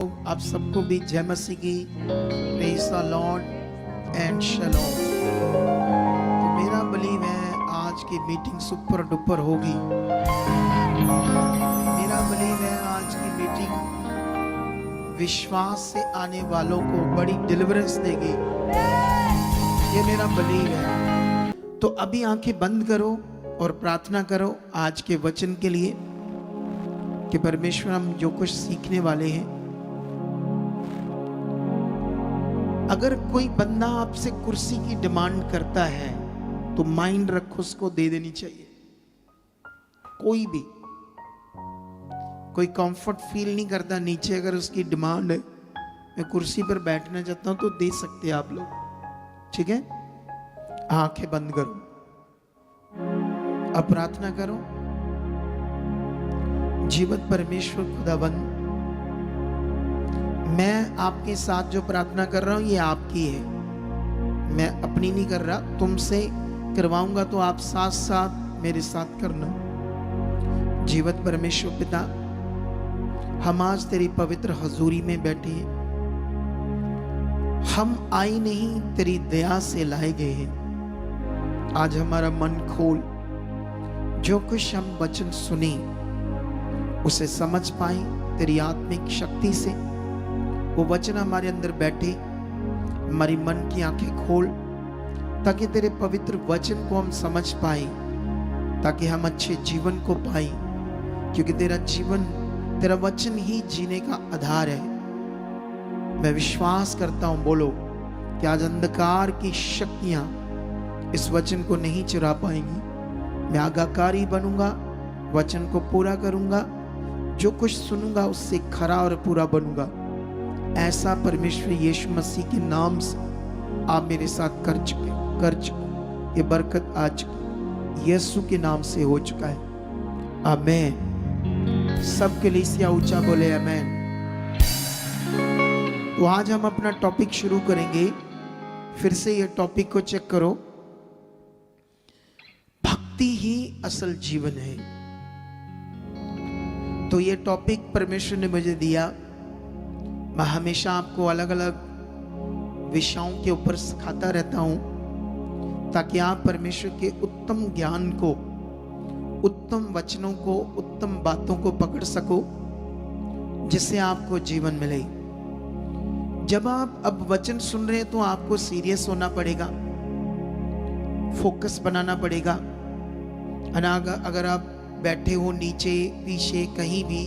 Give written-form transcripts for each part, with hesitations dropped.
आप सबको भी जय मसीह की। Praise the lord and shalom. तो मेरा बिलीव है आज की मीटिंग सुपर डुपर होगी। मेरा बिलीव है आज की मीटिंग विश्वास से आने वालों को बड़ी डिलीवरेंस देगी। ये मेरा बिलीव है। तो अभी आंखें बंद करो और प्रार्थना करो आज के वचन के लिए कि परमेश्वर हम जो कुछ सीखने वाले हैं। अगर कोई बंदा आपसे कुर्सी की डिमांड करता है तो माइंड रखो, उसको दे देनी चाहिए। कोई भी कोई कंफर्ट फील नहीं करता नीचे, अगर उसकी डिमांड है मैं कुर्सी पर बैठना चाहता हूं तो दे सकते हैं आप लोग। ठीक है, आंखें बंद करो, अब प्रार्थना करो। जीवत परमेश्वर खुदाबंद, मैं आपके साथ जो प्रार्थना कर रहा हूं ये आपकी है, मैं अपनी नहीं कर रहा। तुमसे करवाऊंगा तो आप साथ साथ मेरे साथ करना। जीवत परमेश्वर पिता, हम आज तेरी पवित्र हजूरी में बैठे हैं। हम आए नहीं, तेरी दया से लाए गए हैं। आज हमारा मन खोल, जो कुछ हम वचन सुने उसे समझ पाए तेरी आत्मिक शक्ति से। वो वचन हमारे अंदर बैठे, हमारी मन की आंखें खोल ताकि तेरे पवित्र वचन को हम समझ पाए, ताकि हम अच्छे जीवन को पाए, क्योंकि तेरा जीवन, तेरा वचन ही जीने का आधार है। मैं विश्वास करता हूं, बोलो कि आज अंधकार की शक्तियां इस वचन को नहीं चुरा पाएंगी। मैं आज्ञाकारी बनूंगा, वचन को पूरा करूंगा, जो कुछ सुनूंगा उससे खरा और पूरा बनूंगा। ऐसा परमेश्वर यीशु मसीह के नाम से आप मेरे साथ कर चुके। ये बरकत आज यीशु के नाम से हो चुका है। आमीन। सबके लिए इसका ऊंचा बोले आमीन। तो आज हम अपना टॉपिक शुरू करेंगे। फिर से ये टॉपिक को चेक करो, भक्ति ही असल जीवन है। तो ये टॉपिक परमेश्वर ने मुझे दिया। मैं हमेशा आपको अलग अलग विषयों के ऊपर सिखाता रहता हूं, ताकि आप परमेश्वर के उत्तम ज्ञान को, उत्तम वचनों को, उत्तम बातों को पकड़ सको, जिससे आपको जीवन मिले। जब आप अब वचन सुन रहे हैं तो आपको सीरियस होना पड़ेगा, फोकस बनाना पड़ेगा। अगर आप बैठे हो नीचे पीछे कहीं भी,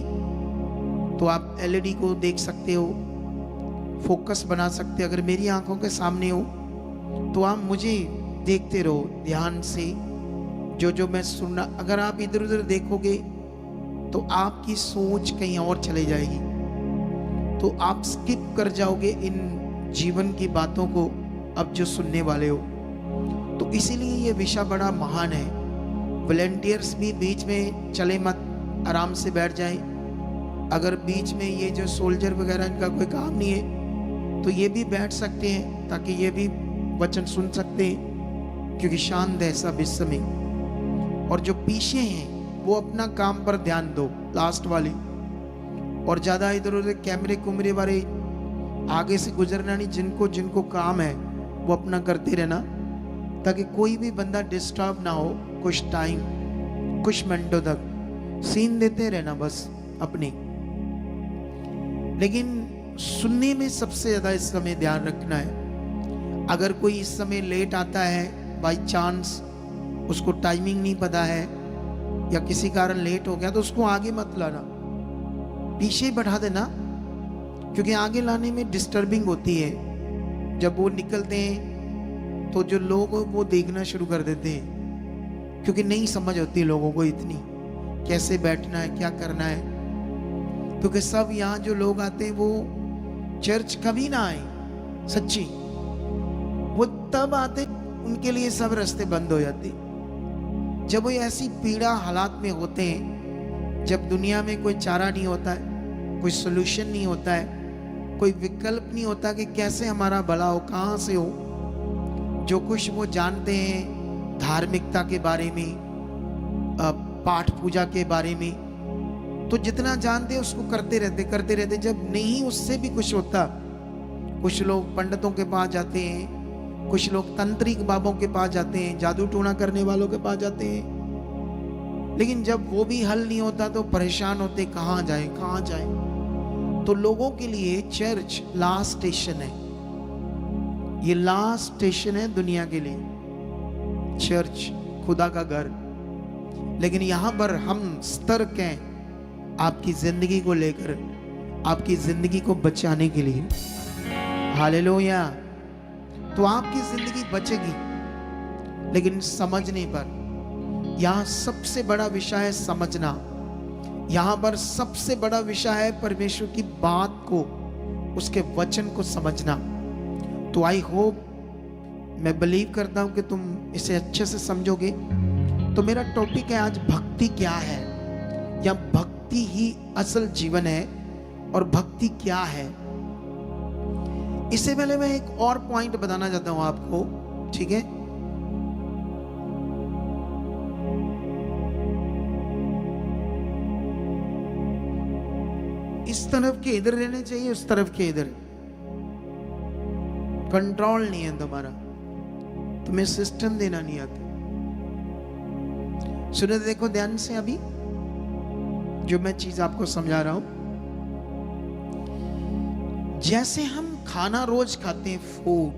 तो आप एलईडी को देख सकते हो, फोकस बना सकते हो। अगर मेरी आंखों के सामने हो तो आप मुझे देखते रहो ध्यान से, जो मैं सुनना। अगर आप इधर उधर देखोगे तो आपकी सोच कहीं और चले जाएगी, तो आप स्किप कर जाओगे इन जीवन की बातों को अब जो सुनने वाले हो। तो इसीलिए ये विषय बड़ा महान है। वॉलंटियर्स भी बीच में चले मत, आराम से बैठ जाएं। अगर बीच में ये जो सोल्जर वगैरह, इनका कोई काम नहीं है तो ये भी बैठ सकते हैं, ताकि ये भी वचन सुन सकते हैं, क्योंकि शांत है सब इस समय। और जो पीछे हैं वो अपना काम पर ध्यान दो, लास्ट वाले। और ज़्यादा इधर उधर कैमरे कुमरे वाले आगे से गुजरना नहीं। जिनको जिनको काम है वो अपना करते रहना, ताकि कोई भी बंदा डिस्टर्ब ना हो। कुछ टाइम, कुछ मिनटों तक सीन देते रहना बस अपनी। लेकिन सुनने में सबसे ज़्यादा इस समय ध्यान रखना है। अगर कोई इस समय लेट आता है, बाई चांस उसको टाइमिंग नहीं पता है या किसी कारण लेट हो गया, तो उसको आगे मत लाना, पीछे बढ़ा देना, क्योंकि आगे लाने में डिस्टर्बिंग होती है। जब वो निकलते हैं तो जो लोग वो देखना शुरू कर देते हैं, क्योंकि नहीं समझ होती लोगों को इतनी, कैसे बैठना है, क्या करना है। क्योंकि सब यहाँ जो लोग आते हैं वो चर्च कभी ना आए, सच्ची, वो तब आते उनके लिए सब रास्ते बंद हो जाते जब वो ऐसी पीड़ा हालात में होते हैं, जब दुनिया में कोई चारा नहीं होता है, कोई सोल्यूशन नहीं होता है, कोई विकल्प नहीं होता कि कैसे हमारा भला हो, कहाँ से हो। जो कुछ वो जानते हैं धार्मिकता के बारे में, पाठ पूजा के बारे में, तो जितना जानते उसको करते रहते। जब नहीं उससे भी कुछ होता, कुछ लोग पंडितों के पास जाते हैं, कुछ लोग तंत्रिक बाबों के पास जाते हैं, जादू टोना करने वालों के पास जाते हैं। लेकिन जब वो भी हल नहीं होता तो परेशान होते, कहाँ जाए कहाँ जाए। तो लोगों के लिए चर्च लास्ट स्टेशन है। ये लास्ट स्टेशन है दुनिया के लिए, चर्च खुदा का घर। लेकिन यहां पर हम सतर्क हैं आपकी जिंदगी को लेकर, आपकी जिंदगी को बचाने के लिए। हालेलुया। तो आपकी जिंदगी बचेगी, लेकिन समझने पर। यहां सबसे बड़ा विषय है समझना। यहां पर सबसे बड़ा विषय है परमेश्वर की बात को, उसके वचन को समझना। तो आई होप, मैं बिलीव करता हूं कि तुम इसे अच्छे से समझोगे। तो मेरा टॉपिक है आज, भक्ति क्या है, या भक्ति ही असल जीवन है, और भक्ति क्या है। इससे पहले मैं एक और पॉइंट बताना चाहता हूं आपको, ठीक है। इस तरफ के इधर रहने चाहिए, उस तरफ के इधर। कंट्रोल नहीं है तुम्हारा, तुम्हें सिस्टम देना नहीं आता। सुनो, देखो ध्यान से अभी जो मैं चीज आपको समझा रहा हूं। जैसे हम खाना रोज खाते हैं, फूड,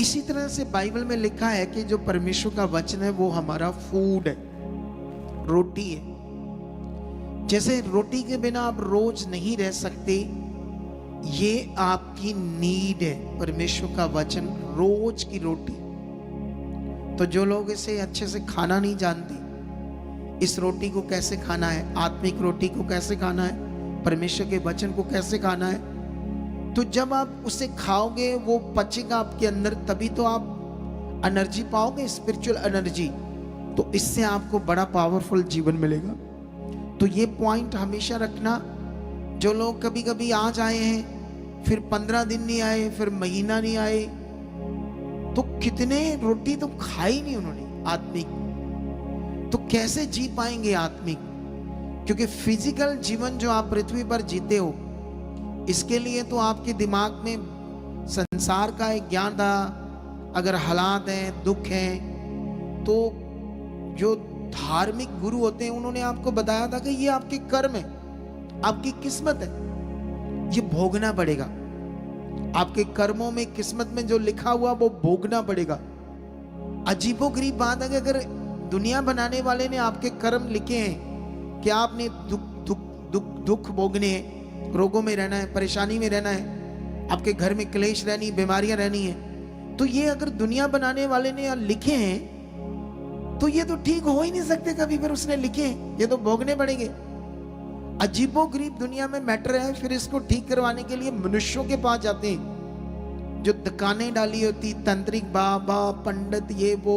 इसी तरह से बाइबल में लिखा है कि जो परमेश्वर का वचन है वो हमारा फूड है, रोटी है। जैसे रोटी के बिना आप रोज नहीं रह सकते, ये आपकी नीड है, परमेश्वर का वचन, रोज की रोटी। तो जो लोग इसे अच्छे से खाना नहीं जानते, इस रोटी को कैसे खाना है, आत्मिक रोटी को कैसे खाना है, परमेश्वर के वचन को कैसे खाना है, तो जब आप उसे खाओगे वो पचेगा आपके अंदर, तभी तो आप एनर्जी पाओगे, स्पिरिचुअल एनर्जी। तो इससे आपको बड़ा पावरफुल जीवन मिलेगा। तो ये पॉइंट हमेशा रखना। जो लोग कभी कभी आज आए हैं, फिर 15 दिन नहीं आए, फिर महीना नहीं आए, तो कितने रोटी तो खाई नहीं उन्होंने आत्मिक, तो कैसे जी पाएंगे आत्मिक। क्योंकि फिजिकल जीवन जो आप पृथ्वी पर जीते हो, इसके लिए तो आपके दिमाग में संसार का एक ज्ञान था। अगर हालात हैं, दुख हैं, तो जो धार्मिक गुरु होते हैं उन्होंने आपको बताया था कि ये आपके कर्म है, आपकी किस्मत है, ये भोगना पड़ेगा। आपके कर्मों में, किस्मत में जो लिखा हुआ वो भोगना पड़ेगा। अजीबोगरीब बात है कि अगर दुनिया बनाने वाले ने आपके कर्म लिखे हैं कि आपने दुख भोगने हैं, रोगों में रहना है, परेशानी में रहना है, आपके घर में क्लेश रहनी, बीमारियां रहनी है, तो ये अगर दुनिया बनाने वाले ने लिखे हैं तो ये तो ठीक हो ही नहीं सकते कभी। फिर उसने लिखे, ये तो भोगने पड़ेंगे। अजीबोगरीब दुनिया में मैटर है। फिर इसको ठीक करवाने के लिए मनुष्यों के पास जाते हैं, जो दुकानें डाली होती, तंत्रिक बाबा, पंडित, ये वो,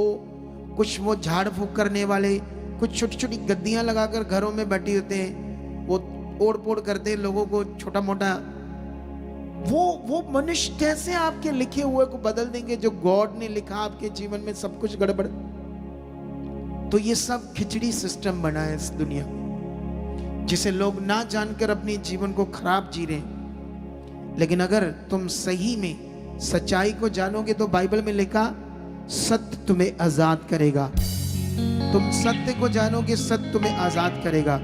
कुछ वो झाड़ फूक करने वाले, कुछ छोटी छोटी गद्दियां लगाकर घरों में बैठे होते हैं, वो ओढ़ पोड़ करते हैं लोगों को, छोटा मोटा। वो मनुष्य कैसे आपके लिखे हुए को बदल देंगे? जो गॉड ने लिखा आपके जीवन में सब कुछ गड़बड़। तो ये सब खिचड़ी सिस्टम बना है इस दुनिया में, जिसे लोग ना जानकर अपने जीवन को खराब जी रहे हैं। लेकिन अगर तुम सही में सच्चाई को जानोगे तो बाइबल में लिखा, सत्य तुम्हें आजाद करेगा। तुम सत्य को जानोगे, सत्य तुम्हें आजाद करेगा।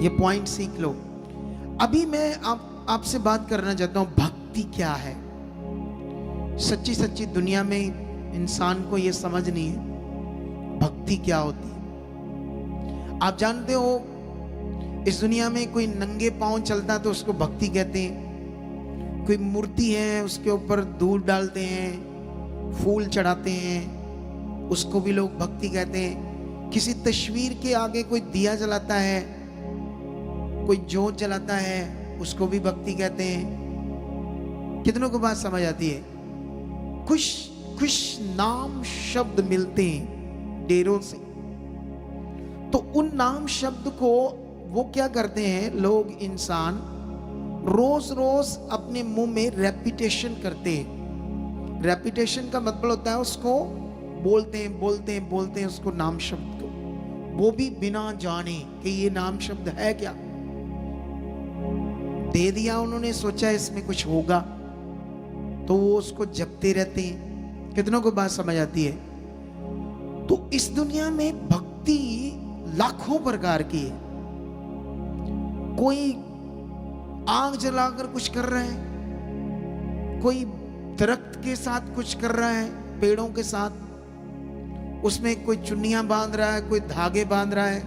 ये पॉइंट सीख लो। अभी मैं आपसे बात करना चाहता हूं, भक्ति क्या है। सच्ची सच्ची दुनिया में इंसान को यह समझ नहीं है भक्ति क्या होती है। आप जानते हो, इस दुनिया में कोई नंगे पांव चलता तो उसको भक्ति कहते हैं। कोई मूर्ति है, उसके ऊपर दूध डालते हैं, फूल चढ़ाते हैं, उसको भी लोग भक्ति कहते हैं। किसी तस्वीर के आगे कोई दिया जलाता है, कोई जोत जलाता है, उसको भी भक्ति कहते हैं। कितनों को बात समझ आती है? कुछ नाम शब्द मिलते हैं डेरों से, तो उन नाम शब्द को वो क्या करते हैं लोग, इंसान रोज रोज अपने मुंह में रेपिटेशन करते हैं। रेपिटेशन का मतलब होता है उसको बोलते हैं उसको नाम शब्द को वो भी बिना जाने कि ये नाम शब्द है क्या। दे दिया उन्होंने, सोचा इसमें कुछ होगा, तो वो उसको जपते रहते हैं। कितनों को बात समझ आती है? तो इस दुनिया में भक्ति लाखों प्रकार की है। कोई आग जलाकर कुछ कर रहा है, कोई दरख्त के साथ कुछ कर रहा है, पेड़ों के साथ, उसमें कोई चुन्नियां बांध रहा है, कोई धागे बांध रहा है,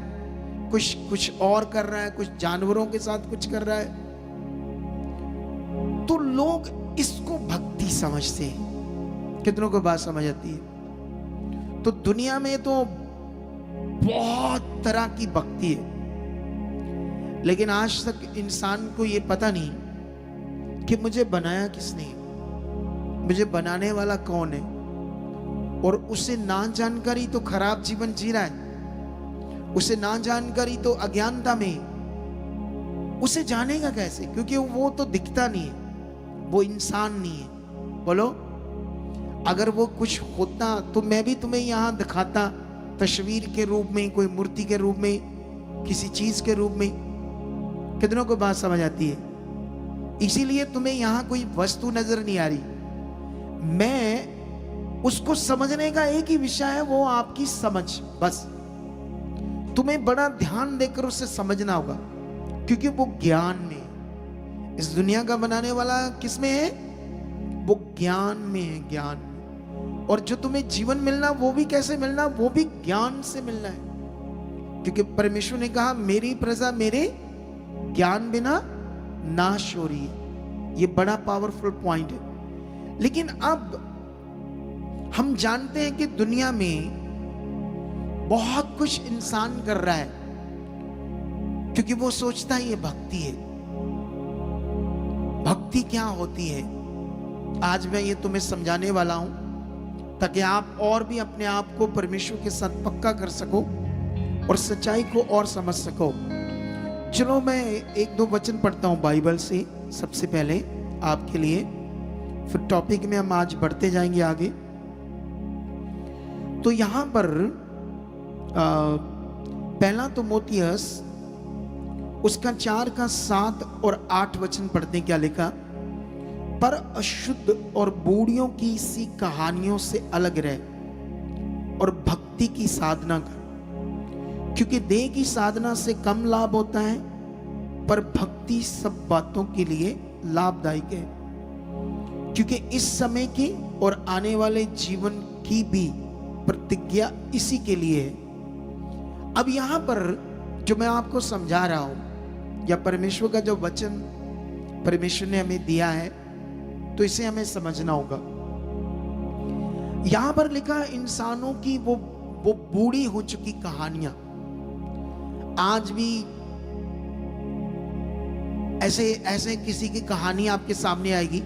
कुछ और कर रहा है, कुछ जानवरों के साथ कुछ कर रहा है। तो लोग इसको भक्ति समझते हैं। कितनों को बात समझ आती है? तो दुनिया में तो बहुत तरह की भक्ति है, लेकिन आज तक इंसान को ये पता नहीं कि मुझे बनाया किसने, मुझे बनाने वाला कौन है। और उसे ना जानकारी तो खराब जीवन जी रहा है, उसे ना जानकारी तो अज्ञानता में। उसे जानेगा कैसे? क्योंकि वो तो दिखता नहीं है, वो इंसान नहीं है। बोलो, अगर वो कुछ होता तो मैं भी तुम्हें यहां दिखाता, तस्वीर के रूप में, कोई मूर्ति के रूप में, किसी चीज के रूप में। कितनों को बात समझ आती है? इसीलिए तुम्हें यहां कोई वस्तु नजर नहीं आ रही। मैं उसको समझने का एक ही विषय है, वो आपकी समझ। बस तुम्हें बड़ा ध्यान देकर उसे समझना होगा, क्योंकि वो ज्ञान में है। इस दुनिया का बनाने वाला किसमें है? वो ज्ञान में है, ज्ञान में। और जो तुम्हें जीवन मिलना, वो भी कैसे मिलना? वो भी ज्ञान से मिलना है। क्योंकि परमेश्वर ने कहा, मेरी प्रजा मेरे ज्ञान बिना नाश हो रही है। ये बड़ा पावरफुल पॉइंट है। लेकिन अब हम जानते हैं कि दुनिया में बहुत कुछ इंसान कर रहा है, क्योंकि वो सोचता है ये भक्ति है। भक्ति क्या होती है, आज मैं ये तुम्हें समझाने वाला हूं, ताकि आप और भी अपने आप को परमेश्वर के साथ पक्का कर सको और सच्चाई को और समझ सको। चलो मैं एक दो वचन पढ़ता हूं बाइबल से सबसे पहले आपके लिए, फिर टॉपिक में हम आज बढ़ते जाएंगे आगे। तो यहां पर पहला तिमोथियस उसका 4 का 7 और 8 वचन पढ़ते हैं। क्या लिखा? पर अशुद्ध और बूढ़ियों की सी कहानियों से अलग रहे और भक्ति की साधना कर, क्योंकि देह की साधना से कम लाभ होता है, पर भक्ति सब बातों के लिए लाभदायक है, क्योंकि इस समय की और आने वाले जीवन की भी प्रतिज्ञा इसी के लिए है। अब यहां पर जो मैं आपको समझा रहा हूं, या परमेश्वर का जो वचन परमेश्वर ने हमें दिया है, तो इसे हमें समझना होगा। यहां पर लिखा इंसानों की वो बूढ़ी हो चुकी कहानियां आज भी ऐसे किसी की कहानी आपके सामने आएगी।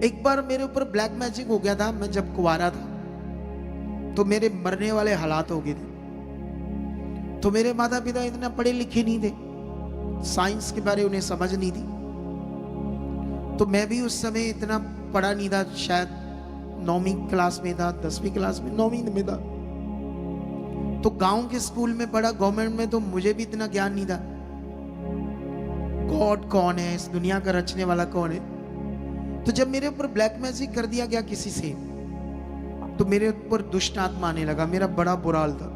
एक बार मेरे ऊपर ब्लैक मैजिक हो गया था। मैं जब कुंवारा था तो मेरे मरने वाले हालात हो गए थे। तो मेरे माता पिता इतना पढ़े लिखे नहीं थे, साइंस के बारे उन्हें समझ नहीं थी। तो मैं भी उस समय इतना पढ़ा नहीं था, शायद 9वीं क्लास में था, 10वीं क्लास में, 9वीं में था। तो गांव के स्कूल में पढ़ा, गवर्नमेंट में, तो मुझे भी इतना ज्ञान नहीं था। गॉड कौन है, इस दुनिया का रचने वाला कौन है। तो जब मेरे ऊपर ब्लैक मैजिक कर दिया गया किसी से, तो मेरे ऊपर दुष्ट आत्मा आने लगा। मेरा बड़ा बुरा हाल था।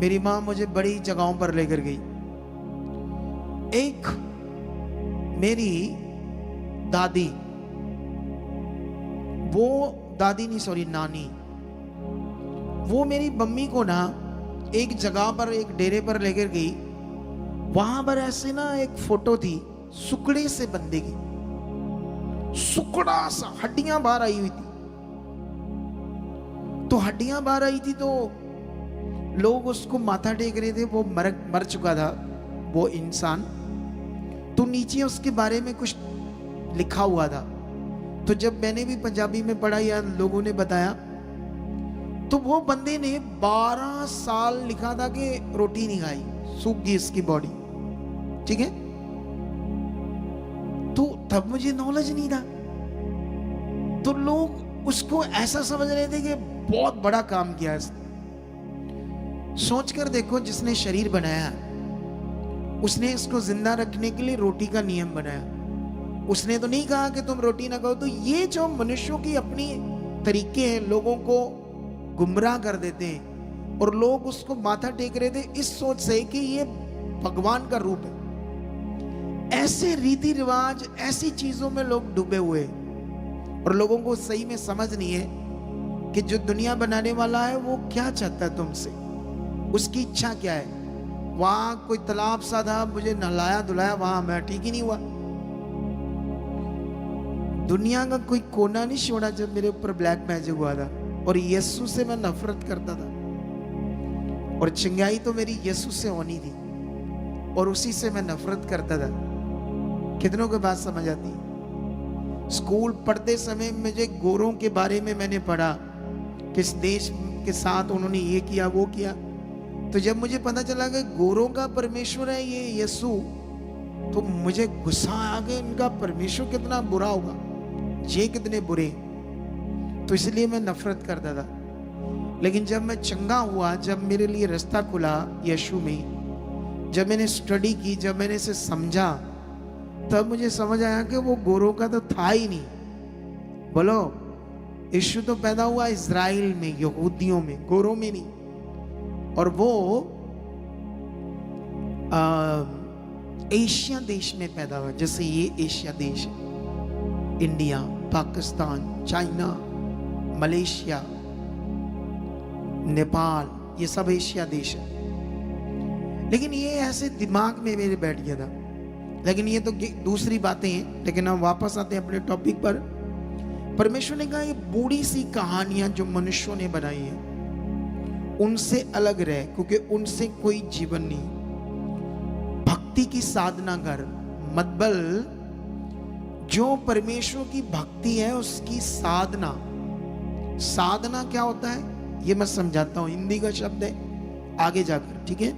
मेरी माँ मुझे बड़ी जगहों पर लेकर गई। एक मेरी दादी, वो दादी नहीं, सॉरी, नानी, वो मेरी मम्मी को ना एक जगह पर, एक डेरे पर लेकर गई। वहां पर ऐसे ना एक फोटो थी सुकड़े से बंदे की, सुकड़ा सा, हड्डियां बाहर आई हुई थी। तो हड्डियां बाहर आई थी तो लोग उसको माथा टेक रहे थे। वो मर चुका था वो इंसान। तो नीचे उसके बारे में कुछ लिखा हुआ था। तो जब मैंने भी पंजाबी में पढ़ा या लोगों ने बताया, तो वो बंदे ने 12 साल लिखा था कि रोटी नहीं खाई, सूख गई इसकी बॉडी। ठीक है, तो तब मुझे नॉलेज नहीं था। तो लोग उसको ऐसा समझ रहे थे कि बहुत बड़ा काम किया इसने। सोचकर देखो, जिसने शरीर बनाया उसने इसको जिंदा रखने के लिए रोटी का नियम बनाया। उसने तो नहीं कहा कि तुम रोटी ना खाओ। तो ये जो मनुष्यों की अपनी तरीके हैं, लोगों को गुमराह कर देते हैं और लोग उसको माथा टेक रहे थे इस सोच से कि ये भगवान का रूप है। ऐसे रीति रिवाज, ऐसी चीजों में लोग डूबे हुए हैं और लोगों को सही में समझ नहीं है कि जो दुनिया बनाने वाला है वो क्या चाहता है तुमसे, उसकी इच्छा क्या है। वहां कोई तालाब सा था, मुझे नहलाया धुलाया, वहां मैं ठीक ही नहीं हुआ। दुनिया का कोई कोना नहीं छोड़ा जब मेरे ऊपर ब्लैक मैजिक हुआ था। और यीशु से मैं नफरत करता था और चिंगाई तो मेरी यीशु से होनी थी और उसी से मैं नफरत करता था। कितनों के बात समझ आती है? स्कूल पढ़ते समय मुझे गोरों के बारे में मैंने पढ़ा, किस देश के साथ उन्होंने ये किया वो किया। तो जब मुझे पता चला कि गोरों का परमेश्वर है ये यीशु, तो मुझे गुस्सा आ गया, इनका परमेश्वर कितना बुरा होगा, ये कितने बुरे। तो इसलिए मैं नफरत करता था। लेकिन जब मैं चंगा हुआ, जब मेरे लिए रास्ता खुला यीशु में, जब मैंने स्टडी की, जब मैंने इसे समझा, तब मुझे समझ आया कि वो गोरों का तो था ही नहीं। बोलो, यीशु तो पैदा हुआ इज़राइल में, यहूदियों में, गोरों में नहीं। और वो एशिया देश में पैदा हुआ। जैसे ये एशिया देश है, India, Pakistan, China, Malaysia, Nepal, ये सब एशिया देश है। लेकिन ये ऐसे दिमाग में मेरे बैठ गया था। लेकिन ये तो दूसरी बातें हैं। लेकिन हम वापस आते हैं अपने टॉपिक पर। परमेश्वर ने कहा ये बूढ़ी सी कहानियां जो मनुष्यों ने बनाई हैं उनसे अलग रहे, क्योंकि उनसे कोई जीवन नहीं। भक्ति की साधना कर, मतलब जो परमेश्वर की भक्ति है उसकी साधना। साधना क्या होता है ये मैं समझाता हूं। हिंदी का शब्द है आगे जाकर, ठीक है?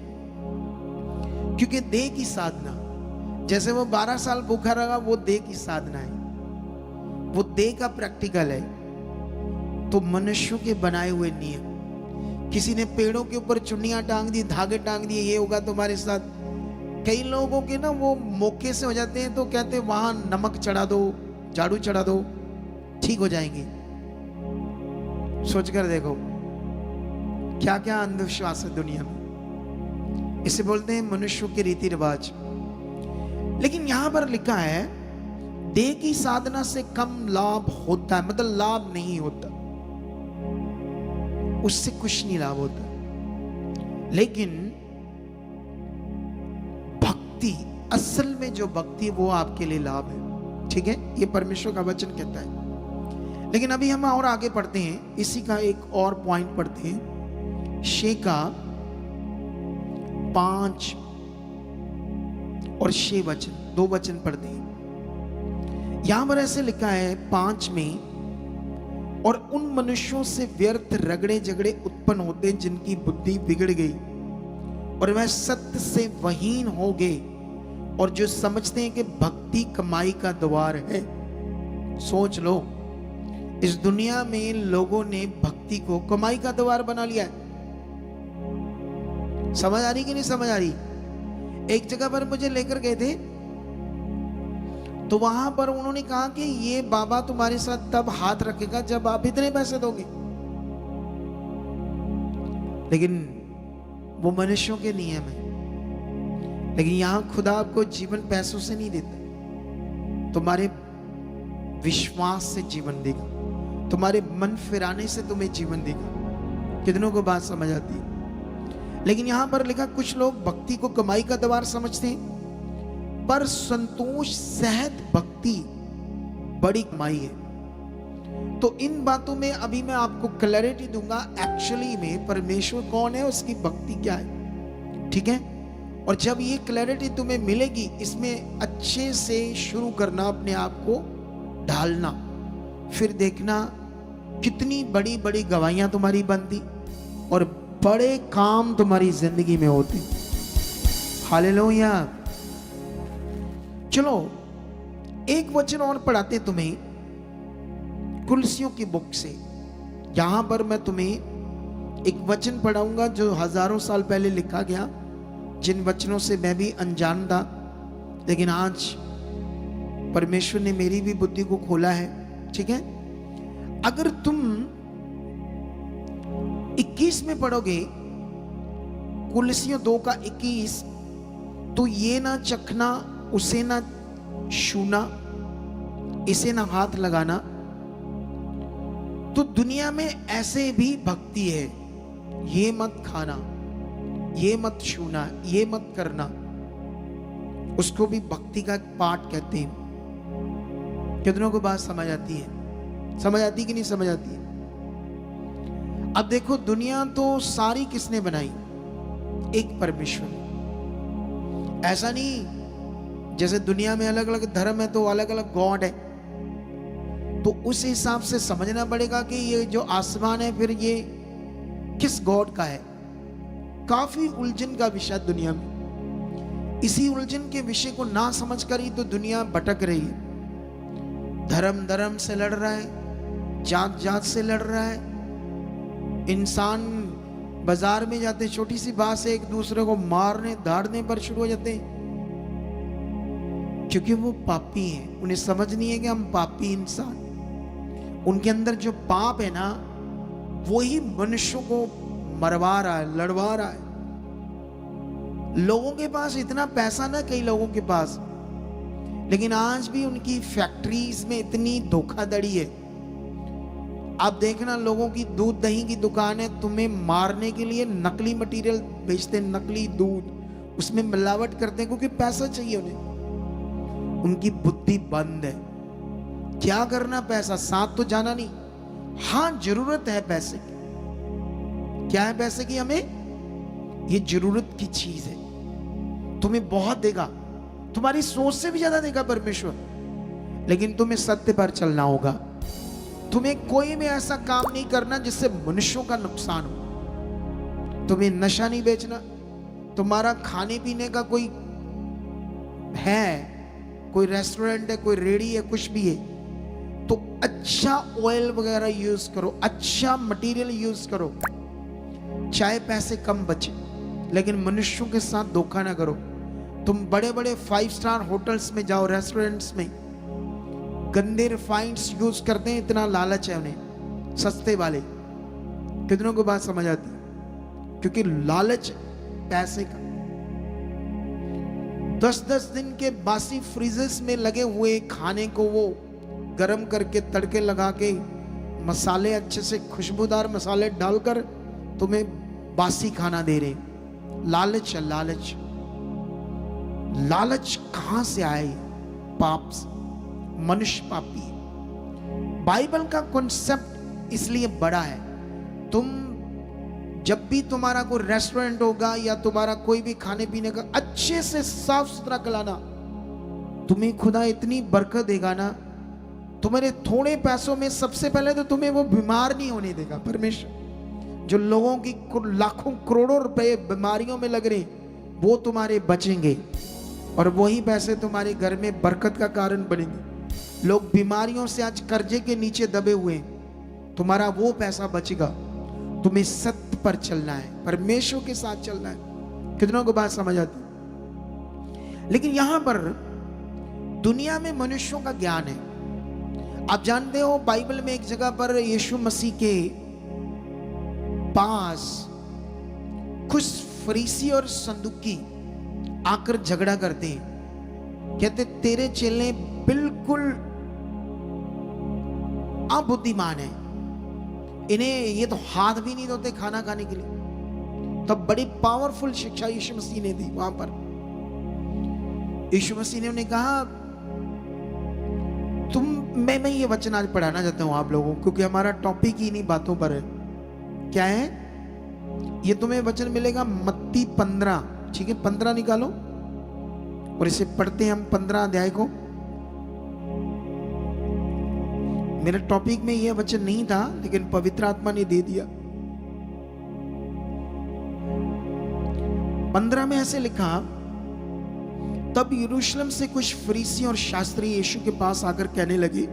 क्योंकि देह की साधना, जैसे वो 12 साल भूखा रहा, वो देह की साधना है, वो देह का प्रैक्टिकल है। तो मनुष्यों के बनाए हुए नियम, किसी ने पेड़ों के ऊपर चुन्नियां टांग दी, धागे टांग दिए, ये होगा तुम्हारे साथ। कई लोगों के ना वो मौके से हो जाते हैं, तो कहते हैं वहां नमक चढ़ा दो, झाड़ू चढ़ा दो, ठीक हो जाएंगे। सोचकर देखो क्या क्या अंधविश्वास है दुनिया में। इसे बोलते हैं मनुष्यों के रीति रिवाज। लेकिन यहां पर लिखा है देह की साधना से कम लाभ होता है, मतलब लाभ नहीं होता, उससे कुछ नहीं लाभ होता। लेकिन भक्ति, असल में जो भक्ति वो आपके लिए लाभ है, ठीक है? ये परमेश्वर का वचन कहता है। लेकिन अभी हम और आगे पढ़ते हैं, इसी का एक और पॉइंट पढ़ते हैं। शेका 5 और 6 वचन, 2 वचन पढ़ते हैं। यहां पर ऐसे लिखा है 5 में, और उन मनुष्यों से व्यर्थ रगड़े झगड़े उत्पन्न होते जिनकी बुद्धि बिगड़ गई और वह सत्य से वहीन हो गए, और जो समझते हैं कि भक्ति कमाई का द्वार है। सोच लो, इस दुनिया में लोगों ने भक्ति को कमाई का द्वार बना लिया है। समझ आ रही कि नहीं समझ आ रही? एक जगह पर मुझे लेकर गए थे, तो वहां पर उन्होंने कहा कि ये बाबा तुम्हारे साथ तब हाथ रखेगा जब आप इतने पैसे दोगे। लेकिन वो मनुष्यों के नियम है। लेकिन यहां खुदा आपको जीवन पैसों से नहीं देता, तुम्हारे विश्वास से जीवन देगा, तुम्हारे मन फिराने से तुम्हें जीवन देगा। कितनों को बात समझ आती है? लेकिन यहां पर लिखा कुछ लोग भक्ति को कमाई का द्वार समझते हैं, पर संतोष सहित भक्ति बड़ी कमाई है। तो इन बातों में अभी मैं आपको क्लैरिटी दूंगा, एक्चुअली में परमेश्वर कौन है, उसकी भक्ति क्या है, ठीक है? और जब ये क्लैरिटी तुम्हें मिलेगी, इसमें अच्छे से शुरू करना, अपने आप को ढालना, फिर देखना कितनी बड़ी बड़ी गवाहियां तुम्हारी बनती और बड़े काम तुम्हारी जिंदगी में होते। हालेलुया। चलो एक वचन और पढ़ाते तुम्हें कुलसियों की बुक से। यहां पर मैं तुम्हें एक वचन पढ़ाऊंगा जो हजारों साल पहले लिखा गया, जिन वचनों से मैं भी अनजान था, लेकिन आज परमेश्वर ने मेरी भी बुद्धि को खोला है। ठीक है, अगर तुम 21 में पढ़ोगे, कुलसियों 2 का 21, तो ये ना चखना, उसे ना छूना, इसे ना हाथ लगाना। तो दुनिया में ऐसे भी भक्ति है, ये मत खाना, ये मत छूना, ये मत करना, उसको भी भक्ति का एक पार्ट कहते हैं। कितनों को बात समझ आती है? समझ आती कि नहीं समझ आती है? अब देखो, दुनिया तो सारी किसने बनाई? एक परमेश्वर ने। ऐसा नहीं जैसे दुनिया में अलग अलग धर्म है तो अलग अलग गॉड है, तो उस हिसाब से समझना पड़ेगा कि ये जो आसमान है फिर ये किस गॉड का है। काफी उलझन का विषय दुनिया में। इसी उलझन के विषय को ना समझ कर ही तो दुनिया भटक रही है। धर्म धर्म से लड़ रहा है, जात जात से लड़ रहा है। इंसान बाजार में जाते, छोटी सी बात से एक दूसरे को मारने धाड़ने पर शुरू हो जाते हैं, क्योंकि वो पापी हैं। उन्हें समझ नहीं है कि हम पापी इंसान, उनके अंदर जो पाप है ना, वो ही मनुष्यों को मरवा रहा है, लड़वा रहा है। लोगों के पास इतना पैसा ना, कई लोगों के पास, लेकिन आज भी उनकी फैक्ट्रीज में इतनी धोखाधड़ी है। आप देखना, लोगों की दूध दही की दुकान है, तुम्हें मारने के लिए नकली मटेरियल बेचते हैं, नकली दूध, उसमें मिलावट करते हैं क्योंकि पैसा चाहिए उन्हें। उनकी बुद्धि बंद है। क्या करना पैसा? साथ तो जाना नहीं। हाँ, जरूरत है पैसे की। क्या है पैसे की? हमें ये जरूरत की चीज है। तुम्हें बहुत देगा, तुम्हारी सोच से भी ज्यादा देगा परमेश्वर, लेकिन तुम्हें सत्य पर चलना होगा। तुम्हें कोई भी ऐसा काम नहीं करना जिससे मनुष्यों का नुकसान हो। तुम्हें नशा नहीं बेचना। तुम्हारा खाने पीने का कोई है, कोई रेस्टोरेंट है, कोई रेडी है, कुछ भी है, तो अच्छा ऑयल वगैरह यूज करो, अच्छा मटेरियल यूज करो, चाहे पैसे कम बचे, लेकिन मनुष्यों के साथ धोखा ना करो। तुम बड़े बड़े 5 स्टार होटल्स में जाओ, रेस्टोरेंट्स में, गंदे रिफाइंड्स यूज करते हैं, इतना लालच है उन्हें, सस्ते वाले। कितनों को बात समझ आती? क्योंकि लालच पैसे का। 10-10 दिन के बासी फ्रीजर्स में लगे हुए खाने को वो गरम करके तड़के लगा के मसाले अच्छे से खुशबूदार मसाले डालकर तुम्हें बासी खाना दे रहे। लालच है, लालच। लालच कहां से आए? पाप से। मनुष्य पापी है। बाइबल का कॉन्सेप्ट इसलिए बड़ा है। तुम जब भी तुम्हारा कोई रेस्टोरेंट होगा या तुम्हारा कोई भी खाने पीने का, अच्छे से साफ सुथरा खिलाना, तुम्हें खुदा इतनी बरकत देगा ना। तुम्हारे थोड़े पैसों में सबसे पहले तो तुम्हें वो बीमार नहीं होने देगा परमेश्वर। जो लोगों की लाखों करोड़ों रुपए बीमारियों में लग रहे, वो तुम्हारे बचेंगे और वही पैसे तुम्हारे घर में बरकत का कारण बनेंगे। लोग बीमारियों से आज कर्जे के नीचे दबे हुए, तुम्हारा वो पैसा बचेगा। तुम्हें सत्य पर चलना है, परमेश्वर के साथ चलना है। कितनों को बात समझ आती? लेकिन यहां पर दुनिया में मनुष्यों का ज्ञान है। आप जानते हो, बाइबल में एक जगह पर यीशु मसीह के पास कुछ फरीसी और सदूकी आकर झगड़ा करते हैं। कहते तेरे चेले बिल्कुल अबुद्धिमान है, इन्हें ये तो हाथ भी नहीं धोते खाना खाने के लिए। तब बड़ी पावरफुल शिक्षा यीशु मसीह ने दी वहां पर। यीशु मसीह ने उन्हें कहा, मैं ये वचन आज पढ़ाना चाहता हूं आप लोगों को, क्योंकि हमारा टॉपिक ही इन्हीं बातों पर है। क्या है ये? तुम्हें वचन मिलेगा मत्ती 15, ठीक है, 15 निकालो और इसे पढ़ते हैं हम 15 अध्याय को। मेरे टॉपिक में यह वचन नहीं था, लेकिन पवित्र आत्मा ने दे दिया। 15 में ऐसे लिखा, तब यरूशलेम से कुछ फरीसी और शास्त्री यीशु के पास आकर कहने लगे,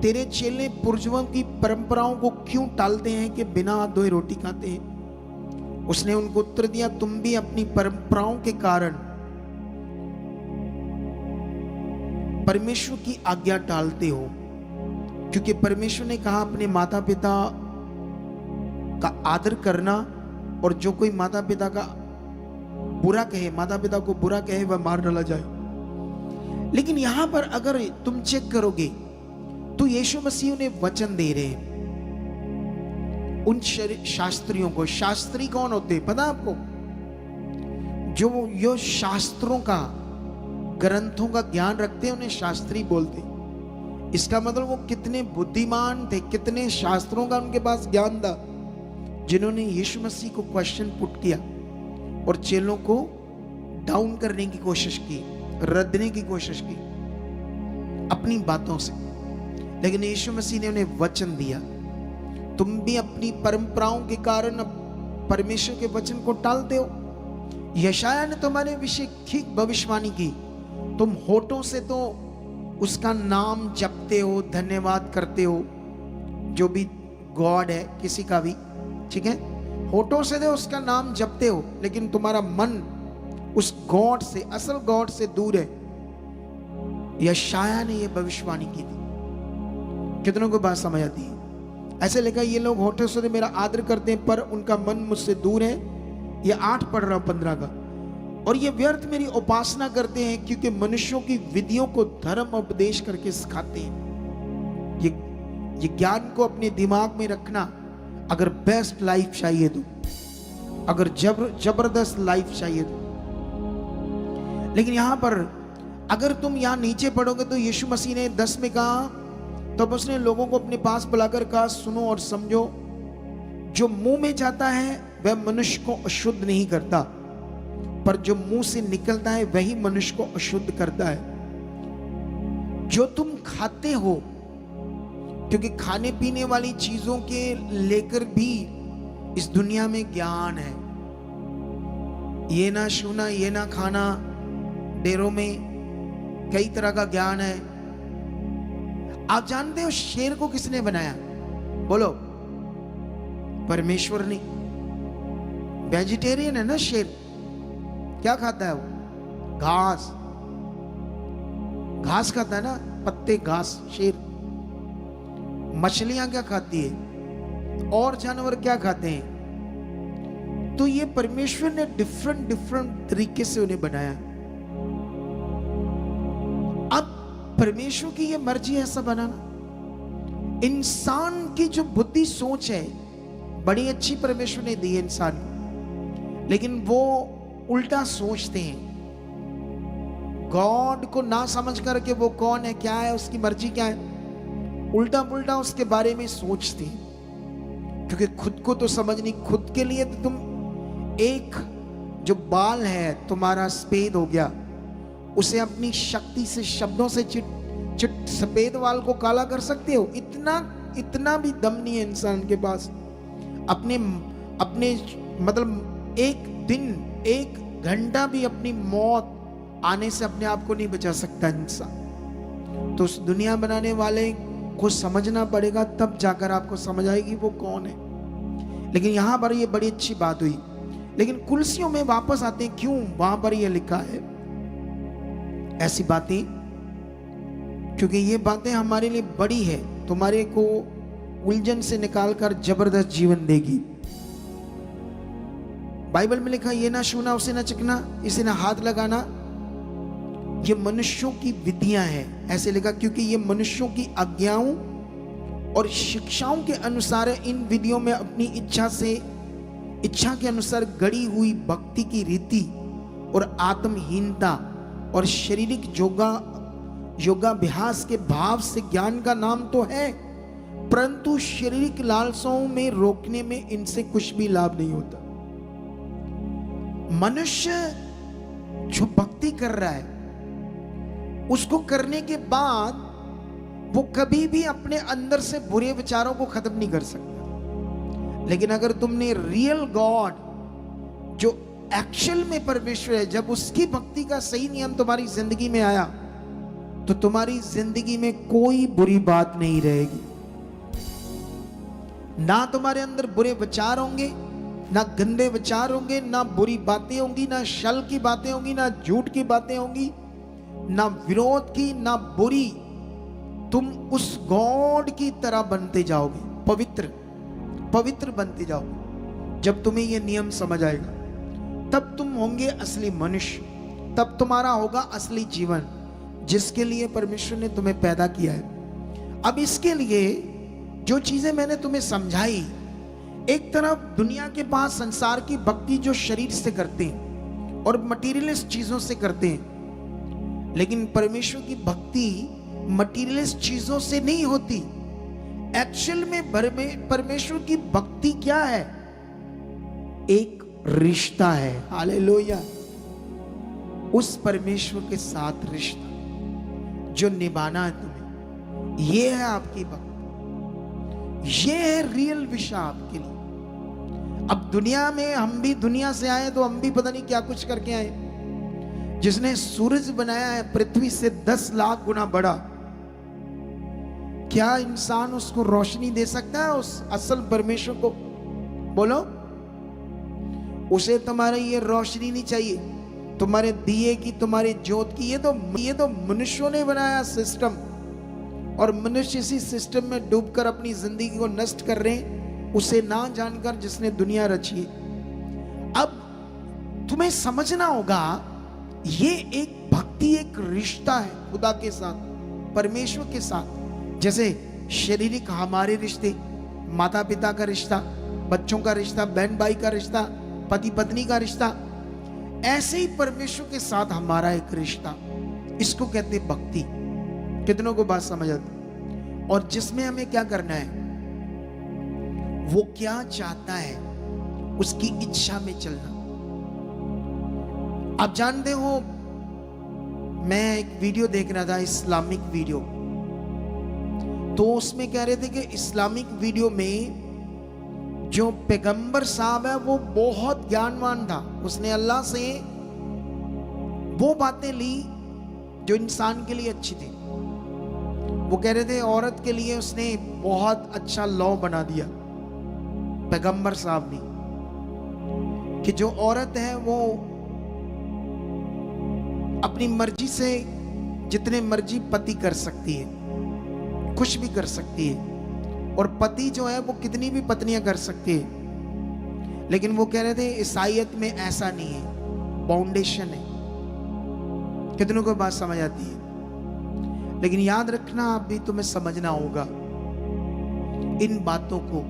तेरे चेले पूर्वजों की परंपराओं को क्यों टालते हैं कि बिना हाथ धोए रोटी खाते हैं? उसने उनको उत्तर दिया, तुम भी अपनी परंपराओं के कारण परमेश्वर की आज्ञा टालते हो, क्योंकि परमेश्वर ने कहा अपने माता पिता का आदर करना, और जो कोई माता पिता का बुरा कहे, माता पिता को बुरा कहे, वह मार डाला जाए। लेकिन यहां पर अगर तुम चेक करोगे तो यीशु मसीह उन्हें वचन दे रहे हैं उन शास्त्रियों को। शास्त्री कौन होते पता आपको? जो यो शास्त्रों का, ग्रंथों का ज्ञान रखते हैं, उन्हें शास्त्री बोलते। इसका मतलब वो कितने बुद्धिमान थे, कितने शास्त्रों का उनके पास ज्ञान था, जिन्होंने यीशु मसीह को क्वेश्चन पुट किया और चेलों को डाउन करने की कोशिश की, रद्दने की कोशिश की अपनी बातों से। लेकिन यीशु मसीह ने उन्हें वचन दिया, तुम भी अपनी परंपराओं के कारण परमेश्वर के वचन को टालते हो। यशायाह ने तुम्हारे विषय ठीक भविष्यवाणी की, तुम होठों से तो उसका नाम जपते हो, धन्यवाद करते हो, जो भी गॉड है किसी का भी, ठीक है, होठों से तो उसका नाम जपते हो, लेकिन तुम्हारा मन उस गॉड से, असल गॉड से दूर है। यशायाह ने यह भविष्यवाणी की थी। कितनों को बात समझ आती है? ऐसे लिखा, ये लोग होठों से मेरा आदर करते हैं पर उनका मन मुझसे दूर है। ये 8 पढ़ रहा हूं 15 का। और ये व्यर्थ मेरी उपासना करते हैं, क्योंकि मनुष्यों की विधियों को धर्म उपदेश करके सिखाते हैं। ये ज्ञान को अपने दिमाग में रखना। अगर बेस्ट लाइफ चाहिए तो, अगर जबरदस्त लाइफ चाहिए तो। लेकिन यहां पर अगर तुम यहां नीचे पढ़ोगे तो यीशु मसीह ने 10 में कहा, तब उसने लोगों को अपने पास बुलाकर कहा, सुनो और समझो, जो मुंह में जाता है वह मनुष्य को अशुद्ध नहीं करता, पर जो मुंह से निकलता है वही मनुष्य को अशुद्ध करता है। जो तुम खाते हो, क्योंकि खाने पीने वाली चीजों के लेकर भी इस दुनिया में ज्ञान है। ये ना छूना, ये ना खाना, डेरों में कई तरह का ज्ञान है। आप जानते हो शेर को किसने बनाया? बोलो। परमेश्वर ने। वेजिटेरियन है ना शेर। क्या खाता है वो? घास। घास खाता है ना, पत्ते, घास शेर। मछलियां क्या खाती है? और जानवर क्या खाते हैं? तो ये परमेश्वर ने डिफरेंट तरीके से उन्हें बनाया। अब परमेश्वर की ये मर्जी है ऐसा बनाना। इंसान की जो बुद्धि सोच है बड़ी अच्छी परमेश्वर ने दी है इंसान को, लेकिन वो उल्टा सोचते हैं। गॉड को ना समझ करके वो कौन है, क्या है, उसकी मर्जी क्या है, उल्टा पुल्टा उसके बारे में सोचते हैं। क्योंकि खुद को तो समझ नहीं। खुद के लिए तो तुम एक जो बाल है तुम्हारा सफेद हो गया, उसे अपनी शक्ति से, शब्दों से चिट सफेद बाल को काला कर सकते हो? इतना भी दम नहीं है इंसान के पास। अपने मतलब एक दिन, एक घंटा भी अपनी मौत आने से अपने आप को नहीं बचा सकता इंसान। तो उस दुनिया बनाने वाले को समझना पड़ेगा, तब जाकर आपको समझ आएगी वो कौन है। लेकिन यहां पर ये बड़ी अच्छी बात हुई। लेकिन कुलसियों में वापस आते हैं, क्यों? वहां पर ये लिखा है ऐसी बातें, क्योंकि ये बातें हमारे लिए बड़ी है, तुम्हारे को उलझन से निकालकर जबरदस्त जीवन देगी। बाइबल में लिखा, ये ना छूना, उसे ना चखना, इसे ना हाथ लगाना, ये मनुष्यों की विधियां हैं। ऐसे लिखा, क्योंकि ये मनुष्यों की आज्ञाओं और शिक्षाओं के अनुसार इन विधियों में अपनी इच्छा के अनुसार गढ़ी हुई भक्ति की रीति और आत्महीनता और शारीरिक योगाभ्यास के भाव से ज्ञान का नाम तो है, परंतु शारीरिक लालसाओं में रोकने में इनसे कुछ भी लाभ नहीं होता। मनुष्य जो भक्ति कर रहा है, उसको करने के बाद वो कभी भी अपने अंदर से बुरे विचारों को खत्म नहीं कर सकता। लेकिन अगर तुमने रियल गॉड, जो एक्चुअल में परमेश्वर है, जब उसकी भक्ति का सही नियम तुम्हारी जिंदगी में आया, तो तुम्हारी जिंदगी में कोई बुरी बात नहीं रहेगी। ना तुम्हारे अंदर बुरे विचार होंगे, ना गंदे विचार होंगे, ना बुरी बातें होंगी, ना छल की बातें होंगी, ना झूठ की बातें होंगी, ना विरोध की, ना बुरी। तुम उस गॉड की तरह बनते जाओगे, पवित्र पवित्र बनते जाओगे। जब तुम्हें यह नियम समझ आएगा तब तुम होंगे असली मनुष्य, तब तुम्हारा होगा असली जीवन जिसके लिए परमेश्वर ने तुम्हें पैदा किया है। अब इसके लिए जो चीजें मैंने तुम्हें समझाई, एक तरफ दुनिया के पास संसार की भक्ति जो शरीर से करते हैं और मटीरियलिस्ट चीजों से करते हैं, लेकिन परमेश्वर की भक्ति मटीरियलिस्ट चीजों से नहीं होती। एक्चुअल में परमेश्वर की भक्ति क्या है? एक रिश्ता है। हालेलुया। उस परमेश्वर के साथ रिश्ता जो निभाना है तुम्हें, ये है आपकी भक्ति, ये है रियल विषय आपके लिए। अब दुनिया में हम भी दुनिया से आए तो हम भी पता नहीं क्या कुछ करके आए। जिसने सूरज बनाया है पृथ्वी से 10 लाख गुना बड़ा, क्या इंसान उसको रोशनी दे सकता है? उस असल परमेश्वर को बोलो, उसे तुम्हारे ये रोशनी नहीं चाहिए, तुम्हारे दिए की, तुम्हारी ज्योत की। ये तो मनुष्यों ने बनाया सिस्टम, और मनुष्य इसी सिस्टम में डूबकर अपनी जिंदगी को नष्ट कर रहे हैं, उसे ना जानकर जिसने दुनिया रची है। अब तुम्हें समझना होगा, ये एक भक्ति, एक रिश्ता है खुदा के साथ, परमेश्वर के साथ। जैसे शारीरिक हमारे रिश्ते, माता पिता का रिश्ता, बच्चों का रिश्ता, बहन भाई का रिश्ता, पति पत्नी का रिश्ता, ऐसे ही परमेश्वर के साथ हमारा एक रिश्ता, इसको कहते हैं भक्ति। कितनों को बात समझ आती? और जिसमें हमें क्या करना है, वो क्या चाहता है उसकी इच्छा में चलना। आप जानते हो, मैं एक वीडियो देख रहा था, इस्लामिक वीडियो, तो उसमें कह रहे थे कि इस्लामिक वीडियो में जो पैगंबर साहब है वो बहुत ज्ञानवान था। उसने अल्लाह से वो बातें ली जो इंसान के लिए अच्छी थी। वो कह रहे थे औरत के लिए उसने बहुत अच्छा लॉ बना दिया पैगंबर साहब ने, कि जो औरत है वो अपनी मर्जी से जितने मर्जी पति कर सकती है, कुछ भी कर सकती है, और पति जो है वो कितनी भी पत्नियां कर सकती है। लेकिन वो कह रहे थे ईसाईयत में ऐसा नहीं है, फाउंडेशन है। कितनों को बात समझ आती है? लेकिन याद रखना, अभी तुम्हें समझना होगा इन बातों को।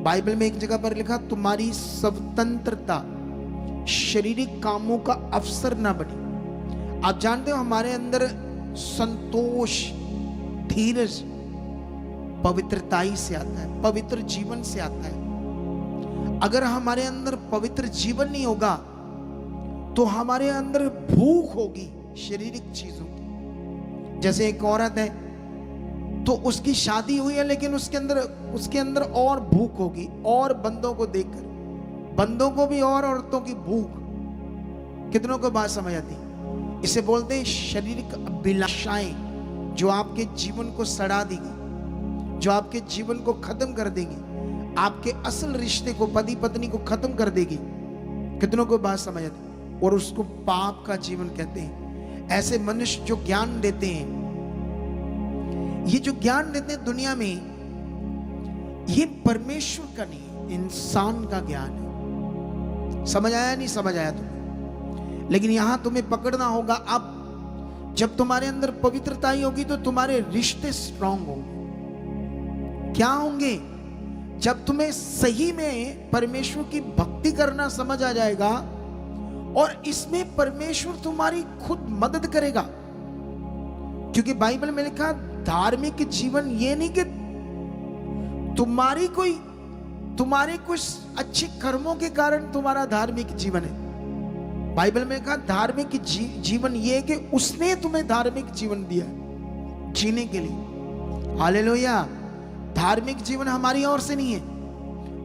बाइबल में एक जगह पर लिखा, तुम्हारी स्वतंत्रता शारीरिक कामों का अवसर ना बने। आप जानते हो हमारे अंदर संतोष, धीरज पवित्रता ही से आता है, पवित्र जीवन से आता है। अगर हमारे अंदर पवित्र जीवन नहीं होगा तो हमारे अंदर भूख होगी शारीरिक चीजों की। जैसे एक औरत है तो उसकी शादी हुई है, लेकिन उसके अंदर और भूख होगी, और बंदों को देखकर, बंदों को भी और औरतों की भूख। कितनों को बात समझ आती? इसे बोलते हैं शारीरिक अभिलाषाएं, जो आपके जीवन को सड़ा देगी, जो आपके जीवन को खत्म कर देगी, आपके असल रिश्ते को, पति पत्नी को खत्म कर देगी। कितनों को बात समझ आती? और उसको पाप का जीवन कहते हैं। ऐसे मनुष्य जो ज्ञान देते हैं, ये जो ज्ञान देते हैं दुनिया में, ये परमेश्वर का नहीं, इंसान का ज्ञान है। समझ आया? नहीं समझ आया तुम्हें? लेकिन यहां तुम्हें पकड़ना होगा। अब जब तुम्हारे अंदर पवित्रता ही होगी तो तुम्हारे रिश्ते स्ट्रांग होंगे। क्या होंगे? जब तुम्हें सही में परमेश्वर की भक्ति करना समझ आ जाएगा, और इसमें परमेश्वर तुम्हारी खुद मदद करेगा। क्योंकि बाइबल में लिखा, धार्मिक जीवन ये नहीं कि तुम्हारे कुछ अच्छे कर्मों के कारण तुम्हारा धार्मिक जीवन है। बाइबल में कहा धार्मिक जीवन ये है कि उसने तुम्हें धार्मिक जीवन दिया है जीने के लिए। हालेलुया। धार्मिक जीवन हमारी ओर से नहीं है,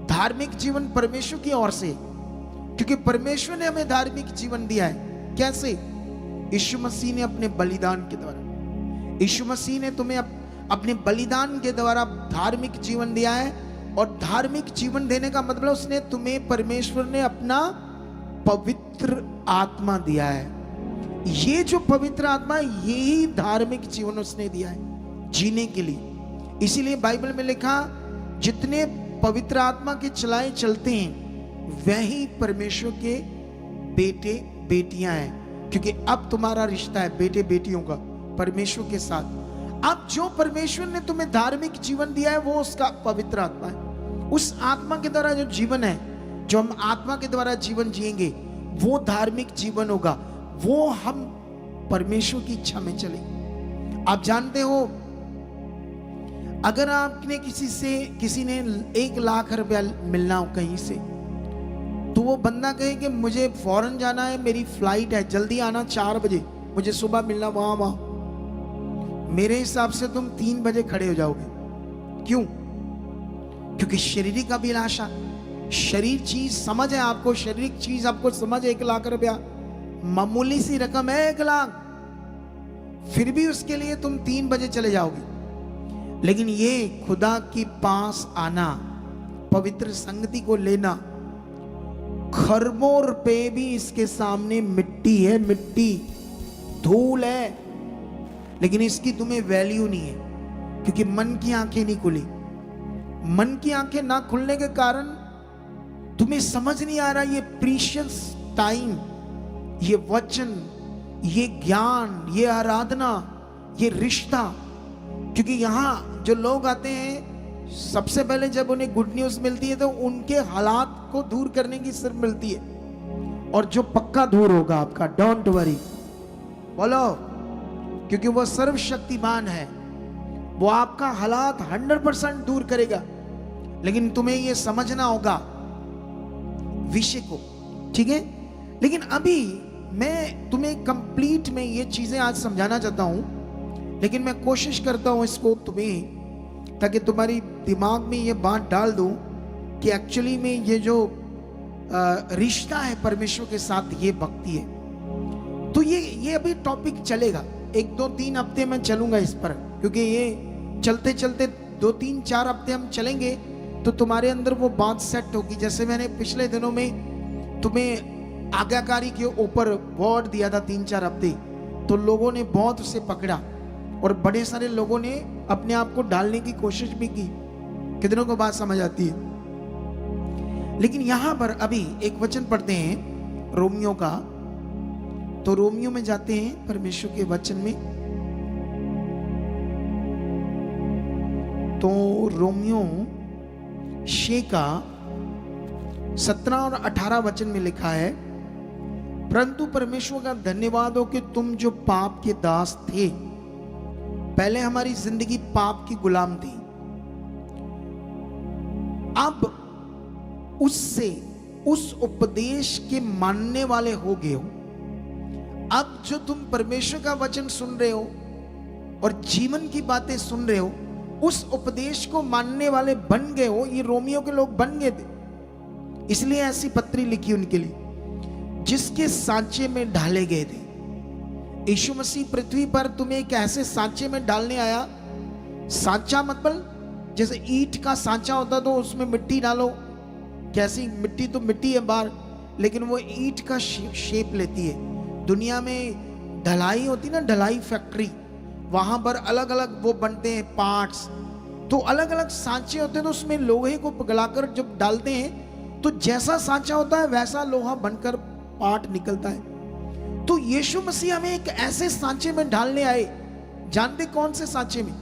धार्मिक जीवन परमेश्वर की ओर से, क्योंकि परमेश्वर ने हमें धार्मिक जीवन दिया है। कैसे? यीशु मसीह ने अपने बलिदान के द्वारा। यीशु मसीह ने तुम्हें अपने बलिदान के द्वारा धार्मिक जीवन दिया है, और धार्मिक जीवन देने का मतलब उसने तुम्हें, परमेश्वर ने अपना पवित्र आत्मा दिया है। ये जो पवित्र आत्मा है, यही धार्मिक जीवन उसने दिया है जीने के लिए। इसीलिए बाइबल में लिखा, जितने पवित्र आत्मा के चलाए चलते हैं वही परमेश्वर के बेटे बेटियां हैं, क्योंकि अब तुम्हारा रिश्ता है बेटे बेटियों का परमेश्वर के साथ। अब जो परमेश्वर ने तुम्हें धार्मिक जीवन दिया है वो उसका पवित्र आत्मा है। उस आत्मा के द्वारा जो जीवन है, जो हम आत्मा के द्वारा जीवन जिएंगे, वो धार्मिक जीवन होगा, वो हम परमेश्वर की इच्छा में चलेंगे। आप जानते हो, अगर आपने किसी ने 1 लाख रुपया मिलना हो कहीं से, तो वो बंदा कहे कि मुझे फौरन जाना है, मेरी फ्लाइट है, जल्दी आना 4 बजे, मुझे सुबह मिलना वहां। मेरे हिसाब से तुम 3 बजे खड़े हो जाओगे। क्यों? क्योंकि शारीरिक अभिलाषा, शरीर चीज समझ है आपको, शारीरिक चीज आपको समझ है। 1 लाख रुपया मामूली सी रकम है, 1 लाख, फिर भी उसके लिए तुम 3 बजे चले जाओगे। लेकिन ये खुदा के पास आना, पवित्र संगति को लेना, खरबों रुपए भी इसके सामने मिट्टी है, मिट्टी, धूल है, लेकिन इसकी तुम्हें वैल्यू नहीं है, क्योंकि मन की आंखें नहीं खुली। मन की आंखें ना खुलने के कारण तुम्हें समझ नहीं आ रहा ये प्रीशियस टाइम, ये वचन, ये ज्ञान, ये आराधना, ये रिश्ता। क्योंकि यहां जो लोग आते हैं, सबसे पहले जब उन्हें गुड न्यूज मिलती है तो उनके हालात को दूर करने की सिर्फ मिलती है, और जो पक्का दूर होगा आपका, डोंट वरी, बोलो, क्योंकि वो सर्वशक्तिमान है, वो आपका हालात 100% दूर करेगा। लेकिन तुम्हें ये समझना होगा विषय को, ठीक है? लेकिन अभी मैं तुम्हें कंप्लीट में ये चीजें आज समझाना चाहता हूं, लेकिन मैं कोशिश करता हूं इसको तुम्हें, ताकि तुम्हारी दिमाग में ये बात डाल दूं कि एक्चुअली में ये जो रिश्ता है परमेश्वर के साथ, ये भक्ति है। तो ये अभी टॉपिक चलेगा, 1, 2, 3 हफ्ते मैं चलूंगा इस पर, क्योंकि ये चलते चलते 2, 3, 4 हफ्ते हम चलेंगे तो तुम्हारे अंदर वो बात सेट होगी। जैसे मैंने पिछले दिनों में तुम्हें आज्ञाकारी के ऊपर वर्ड दिया था 3-4 हफ्ते, तो लोगों ने बहुत उसे पकड़ा, और बड़े सारे लोगों ने अपने आप को डालने की कोशिश भी की। कितनों को बात समझ आती है? लेकिन यहां पर अभी एक वचन पढ़ते हैं रोमियो का, तो रोमियो में जाते हैं परमेश्वर के वचन में। तो रोमियो 6 का 17 और 18 वचन में लिखा है, परंतु परमेश्वर का धन्यवाद हो कि तुम जो पाप के दास थे, पहले हमारी जिंदगी पाप की गुलाम थी, अब उससे, उस उपदेश के मानने वाले हो गए हो। अब जो तुम परमेश्वर का वचन सुन रहे हो और जीवन की बातें सुन रहे हो, उस उपदेश को मानने वाले बन गए हो। ये रोमियो के लोग बन गए थे, इसलिए ऐसी पत्री लिखी उनके लिए, जिसके सांचे में ढाले गए थे। यीशु मसीह पृथ्वी पर तुम्हें एक ऐसे सांचे में डालने आया। सांचा मतलब जैसे ईंट का सांचा होता तो उसमें मिट्टी डालो, कैसी मिट्टी, तो मिट्टी है बाहर, लेकिन वो ईंट का शेप लेती है। दुनिया में ढलाई होती ना, ढलाई फैक्ट्री, वहां पर अलग अलग वो बनते हैं पार्ट्स, तो अलग अलग सांचे होते हैं, तो उसमें लोहे को पिघलाकर जब डालते हैं तो जैसा सांचा होता है वैसा लोहा बनकर पार्ट निकलता है। तो यीशु मसीह हमें एक ऐसे सांचे में डालने आए, जानते कौन से सांचे में?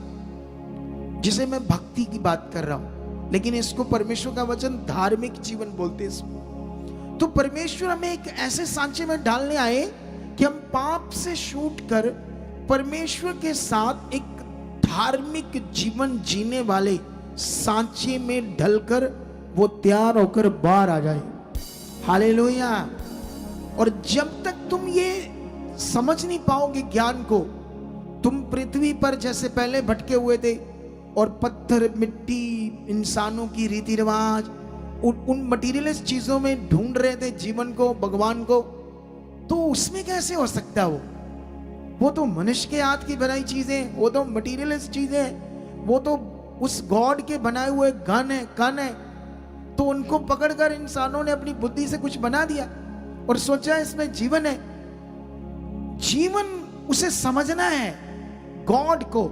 जिसे मैं भक्ति की बात कर रहा हूं, लेकिन इसको परमेश्वर का वचन धार्मिक जीवन बोलते हैं इसको। तो परमेश्वर हमें एक ऐसे सांचे में डालने आए कि हम पाप से छूट कर परमेश्वर के साथ एक धार्मिक जीवन जीने वाले सांचे में ढलकर वो तैयार होकर बाहर आ जाए। हालेलुया। और जब तक तुम ये समझ नहीं पाओगे ज्ञान को, तुम पृथ्वी पर जैसे पहले भटके हुए थे और पत्थर, मिट्टी, इंसानों की रीति रिवाज, उन मटीरियलिस्ट चीजों में ढूंढ रहे थे जीवन को, भगवान को, तो उसमें कैसे हो सकता है वो? वो तो मनुष्य के हाथ की बनाई चीजें, वो तो मटीरियलिस्ट चीजें हैं, वो तो उस गॉड के बनाए हुए गन है। तो उनको पकड़कर इंसानों ने अपनी बुद्धि से कुछ बना दिया और सोचा इसमें जीवन है। जीवन उसे समझना है गॉड को,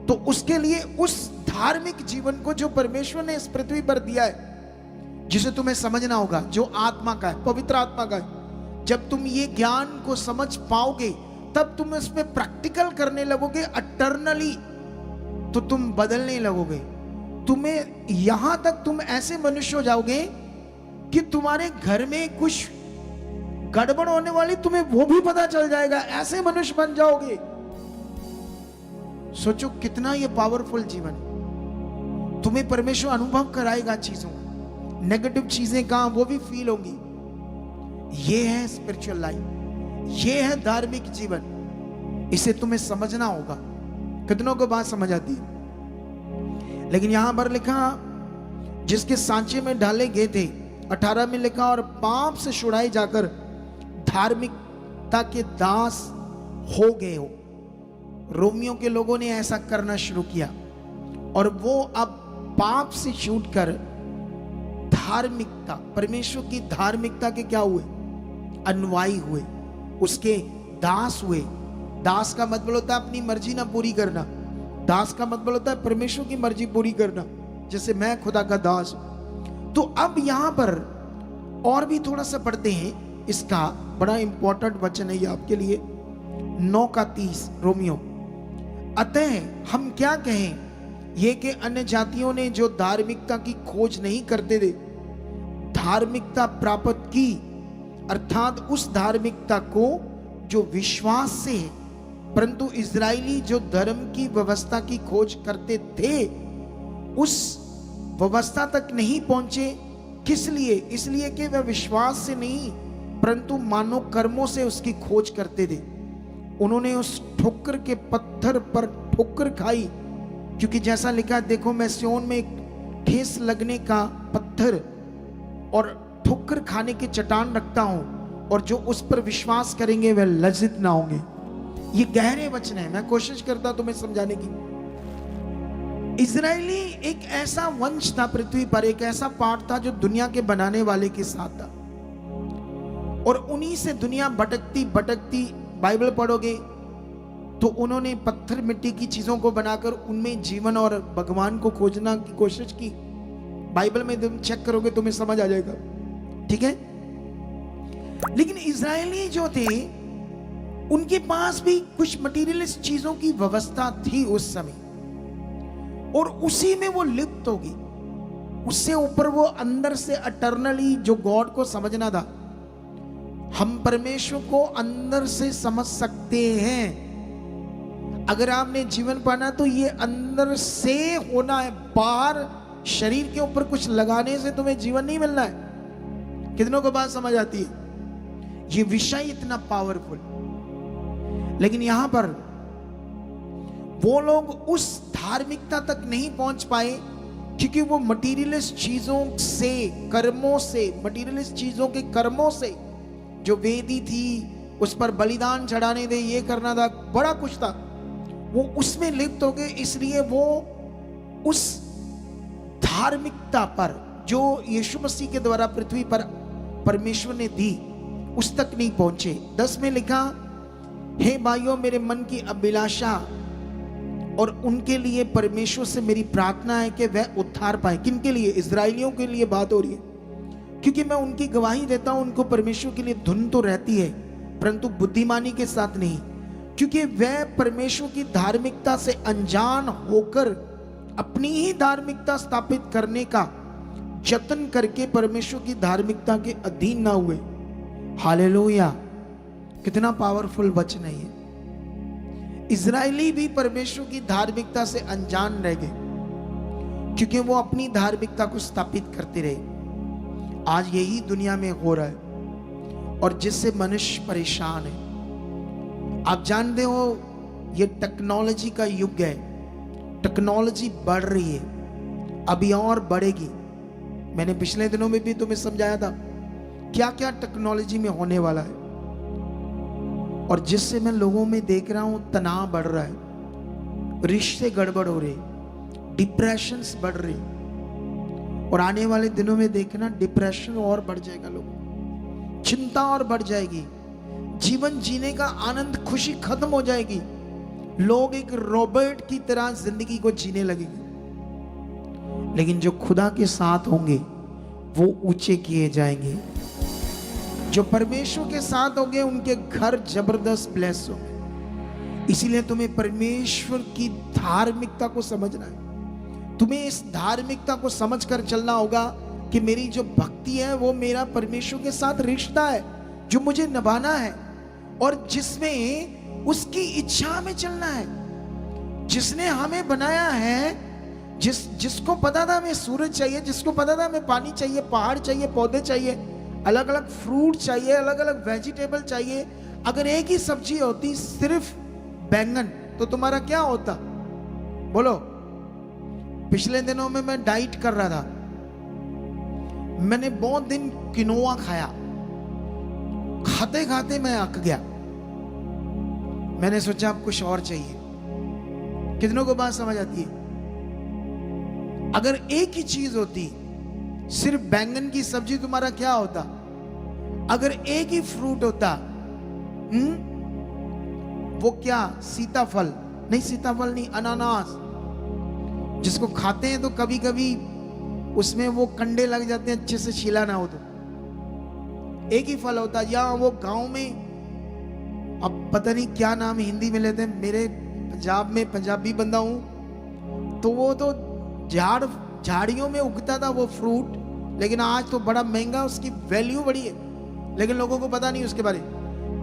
तो उसके लिए उस धार्मिक जीवन को जो परमेश्वर ने इस पृथ्वी पर दिया है, जिसे तुम्हें समझना होगा, जो आत्मा का है, पवित्र आत्मा का है। जब तुम ये ज्ञान को समझ पाओगे तब तुम इसमें प्रैक्टिकल करने लगोगे अटर्नली, तो तुम बदलने लगोगे। तुम्हें यहां तक तुम ऐसे मनुष्य हो जाओगे कि तुम्हारे घर में कुछ गड़बड़ होने वाली तुम्हें वो भी पता चल जाएगा, ऐसे मनुष्य बन जाओगे। सोचो कितना ये पावरफुल जीवन है। तुम्हें परमेश्वर अनुभव कराएगा चीजों, नेगेटिव चीजें कहां वो भी फील होंगी। ये है स्पिरिचुअल लाइफ, ये है धार्मिक जीवन। इसे तुम्हें समझना होगा। कितनों को बात समझ आती है? लेकिन यहां पर लिखा जिसके सांचे में डाले गए थे, 18 में लिखा और पाप से छुड़ाए जाकर धार्मिकता के दास हो गए हो। रोमियो के लोगों ने ऐसा करना शुरू किया और वो अब पाप से छूटकर धार्मिकता, परमेश्वर की धार्मिकता के क्या हुए? अनुयायी हुए, उसके दास हुए। दास का मतलब होता है अपनी मर्जी ना पूरी करना। दास का मतलब होता है परमेश्वर की मर्जी पूरी करना, जैसे मैं खुदा का दास हूं। तो अब यहां पर और भी थोड़ा सा पढ़ते हैं, इसका बड़ा इंपॉर्टेंट वचन है ये आपके लिए, 9:30 रोमियो। अतः हम क्या कहें, ये कि अन्य जातियों ने जो धार्मिकता की खोज नहीं करते थे, धार्मिकता प्राप्त की, अर्थात उस धार्मिकता को जो विश्वास से है। परंतु इजरायली जो धर्म की व्यवस्था की खोज करते थे, उस व्यवस्था तक नहीं पहुंचे। किस लिए? इसलिए कि वह विश्वास से नहीं परंतु मानव कर्मों से उसकी खोज करते थे। उन्होंने उस ठोकर के पत्थर पर ठोकर खाई, क्योंकि जैसा लिखा है, देखो मैं सिय्योन में एक ठेस लगने का पत्थर और ठोकर खाने की चट्टान रखता हूं, और जो उस पर विश्वास करेंगे वह लज्जित ना होंगे। ये गहरे वचन है, मैं कोशिश करता तुम्हें समझाने की। इजरायली एक ऐसा वंश था पृथ्वी पर, एक ऐसा पार्ट था जो दुनिया के बनाने वाले के साथ था, और उन्हीं से दुनिया भटकती भटकती, बाइबल पढ़ोगे तो उन्होंने पत्थर मिट्टी की चीजों को बनाकर उनमें जीवन और भगवान को खोजना की कोशिश की। बाइबल में तुम चेक करोगे तुम्हें समझ आ जाएगा, ठीक है। लेकिन इजरायली जो थे उनके पास भी कुछ मटीरियलिस्ट चीजों की व्यवस्था थी उस समय, और उसी में वो लिप्त होगी। उससे ऊपर वो अंदर से अटर्नली जो गॉड को समझना था। हम परमेश्वर को अंदर से समझ सकते हैं। अगर आपने जीवन पाना तो ये अंदर से होना है, बाहर शरीर के ऊपर कुछ लगाने से तुम्हें जीवन नहीं मिलना है। कितनों को बात समझ आती है? ये विषय इतना पावरफुल। लेकिन यहां पर वो लोग उस धार्मिकता तक नहीं पहुंच पाए, क्योंकि वो मटीरियलिस्ट चीजों से, कर्मों से, मटीरियलिस्ट चीजों के कर्मों से, जो वेदी थी उस पर बलिदान चढ़ाने थे, ये करना था, बड़ा कुछ था, वो उसमें लिप्त हो गए। इसलिए वो उस धार्मिकता पर जो यीशु मसीह के द्वारा पृथ्वी पर परमेश्वर ने दी, उस तक नहीं पहुंचे। 10 में लिखा, हे भाइयों, मेरे मन की अभिलाषा और उनके लिए परमेश्वर से मेरी प्रार्थना है कि वह उद्धार पाए। किनके लिए? इजरायलियों के लिए बात हो रही है, क्योंकि मैं उनकी गवाही देता हूं, उनको परमेश्वर के लिए धुन तो रहती है परंतु बुद्धिमानी के साथ नहीं, क्योंकि वह परमेश्वर की धार्मिकता से अनजान होकर अपनी ही धार्मिकता स्थापित करने का जतन करके परमेश्वर की धार्मिकता के अधीन ना हुए। हालेलुया! कितना पावरफुल वचन है ये। इजरायली भी परमेश्वर की धार्मिकता से अनजान रह गए, क्योंकि वो अपनी धार्मिकता को स्थापित करते रहे। आज यही दुनिया में हो रहा है और जिससे मनुष्य परेशान है। आप जानते हो ये टेक्नोलॉजी का युग है, टेक्नोलॉजी बढ़ रही है, अभी और बढ़ेगी। मैंने पिछले दिनों में भी तुम्हें समझाया था क्या क्या टेक्नोलॉजी में होने वाला है। और जिससे मैं लोगों में देख रहा हूं तनाव बढ़ रहा है, रिश्ते गड़बड़ हो रहे, डिप्रेशंस बढ़ रही, और आने वाले दिनों में देखना डिप्रेशन और बढ़ जाएगा, लोगों चिंता और बढ़ जाएगी, जीवन जीने का आनंद खुशी खत्म हो जाएगी, लोग एक रोबोट की तरह जिंदगी को जीने लगेंगे। लेकिन जो खुदा के साथ होंगे वो ऊंचे किए जाएंगे, जो परमेश्वर के साथ होंगे उनके घर जबरदस्त ब्लेस होंगे। इसीलिए तुम्हें परमेश्वर की धार्मिकता को समझना है, तुम्हें इस धार्मिकता को समझकर चलना होगा कि मेरी जो भक्ति है वो मेरा परमेश्वर के साथ रिश्ता है जो मुझे निभाना है, और जिसमें उसकी इच्छा में चलना है। जिसने हमें बनाया है, जिसको पता था हमें सूरज चाहिए, जिसको पता था हमें पानी चाहिए, पहाड़ चाहिए, पौधे चाहिए, अलग अलग फ्रूट चाहिए, अलग अलग वेजिटेबल चाहिए। अगर एक ही सब्जी होती सिर्फ बैंगन, तो तुम्हारा क्या होता? बोलो। पिछले दिनों में मैं डाइट कर रहा था, मैंने बहुत दिन किनोआ खाया, खाते खाते मैं अक गया। मैंने सोचा अब कुछ और चाहिए। कितनों को बात समझ आती है? अगर एक ही चीज होती, सिर्फ बैंगन की सब्जी, तुम्हारा क्या होता? अगर एक ही फ्रूट होता, वो क्या? सीताफल नहीं, सीताफल नहीं, अनानास, जिसको खाते हैं तो कभी कभी उसमें वो कंडे लग जाते हैं, अच्छे से छीला ना हो तो। एक ही फल होता। या वो गांव में, अब पता नहीं क्या नाम हिंदी में लेते हैं, मेरे पंजाब में पंजाबी बंदा हूं, तो वो तो झाड़ियों में उगता था वो फ्रूट, लेकिन आज तो बड़ा महंगा, उसकी वैल्यू बड़ी है, लेकिन लोगों को पता नहीं उसके बारे।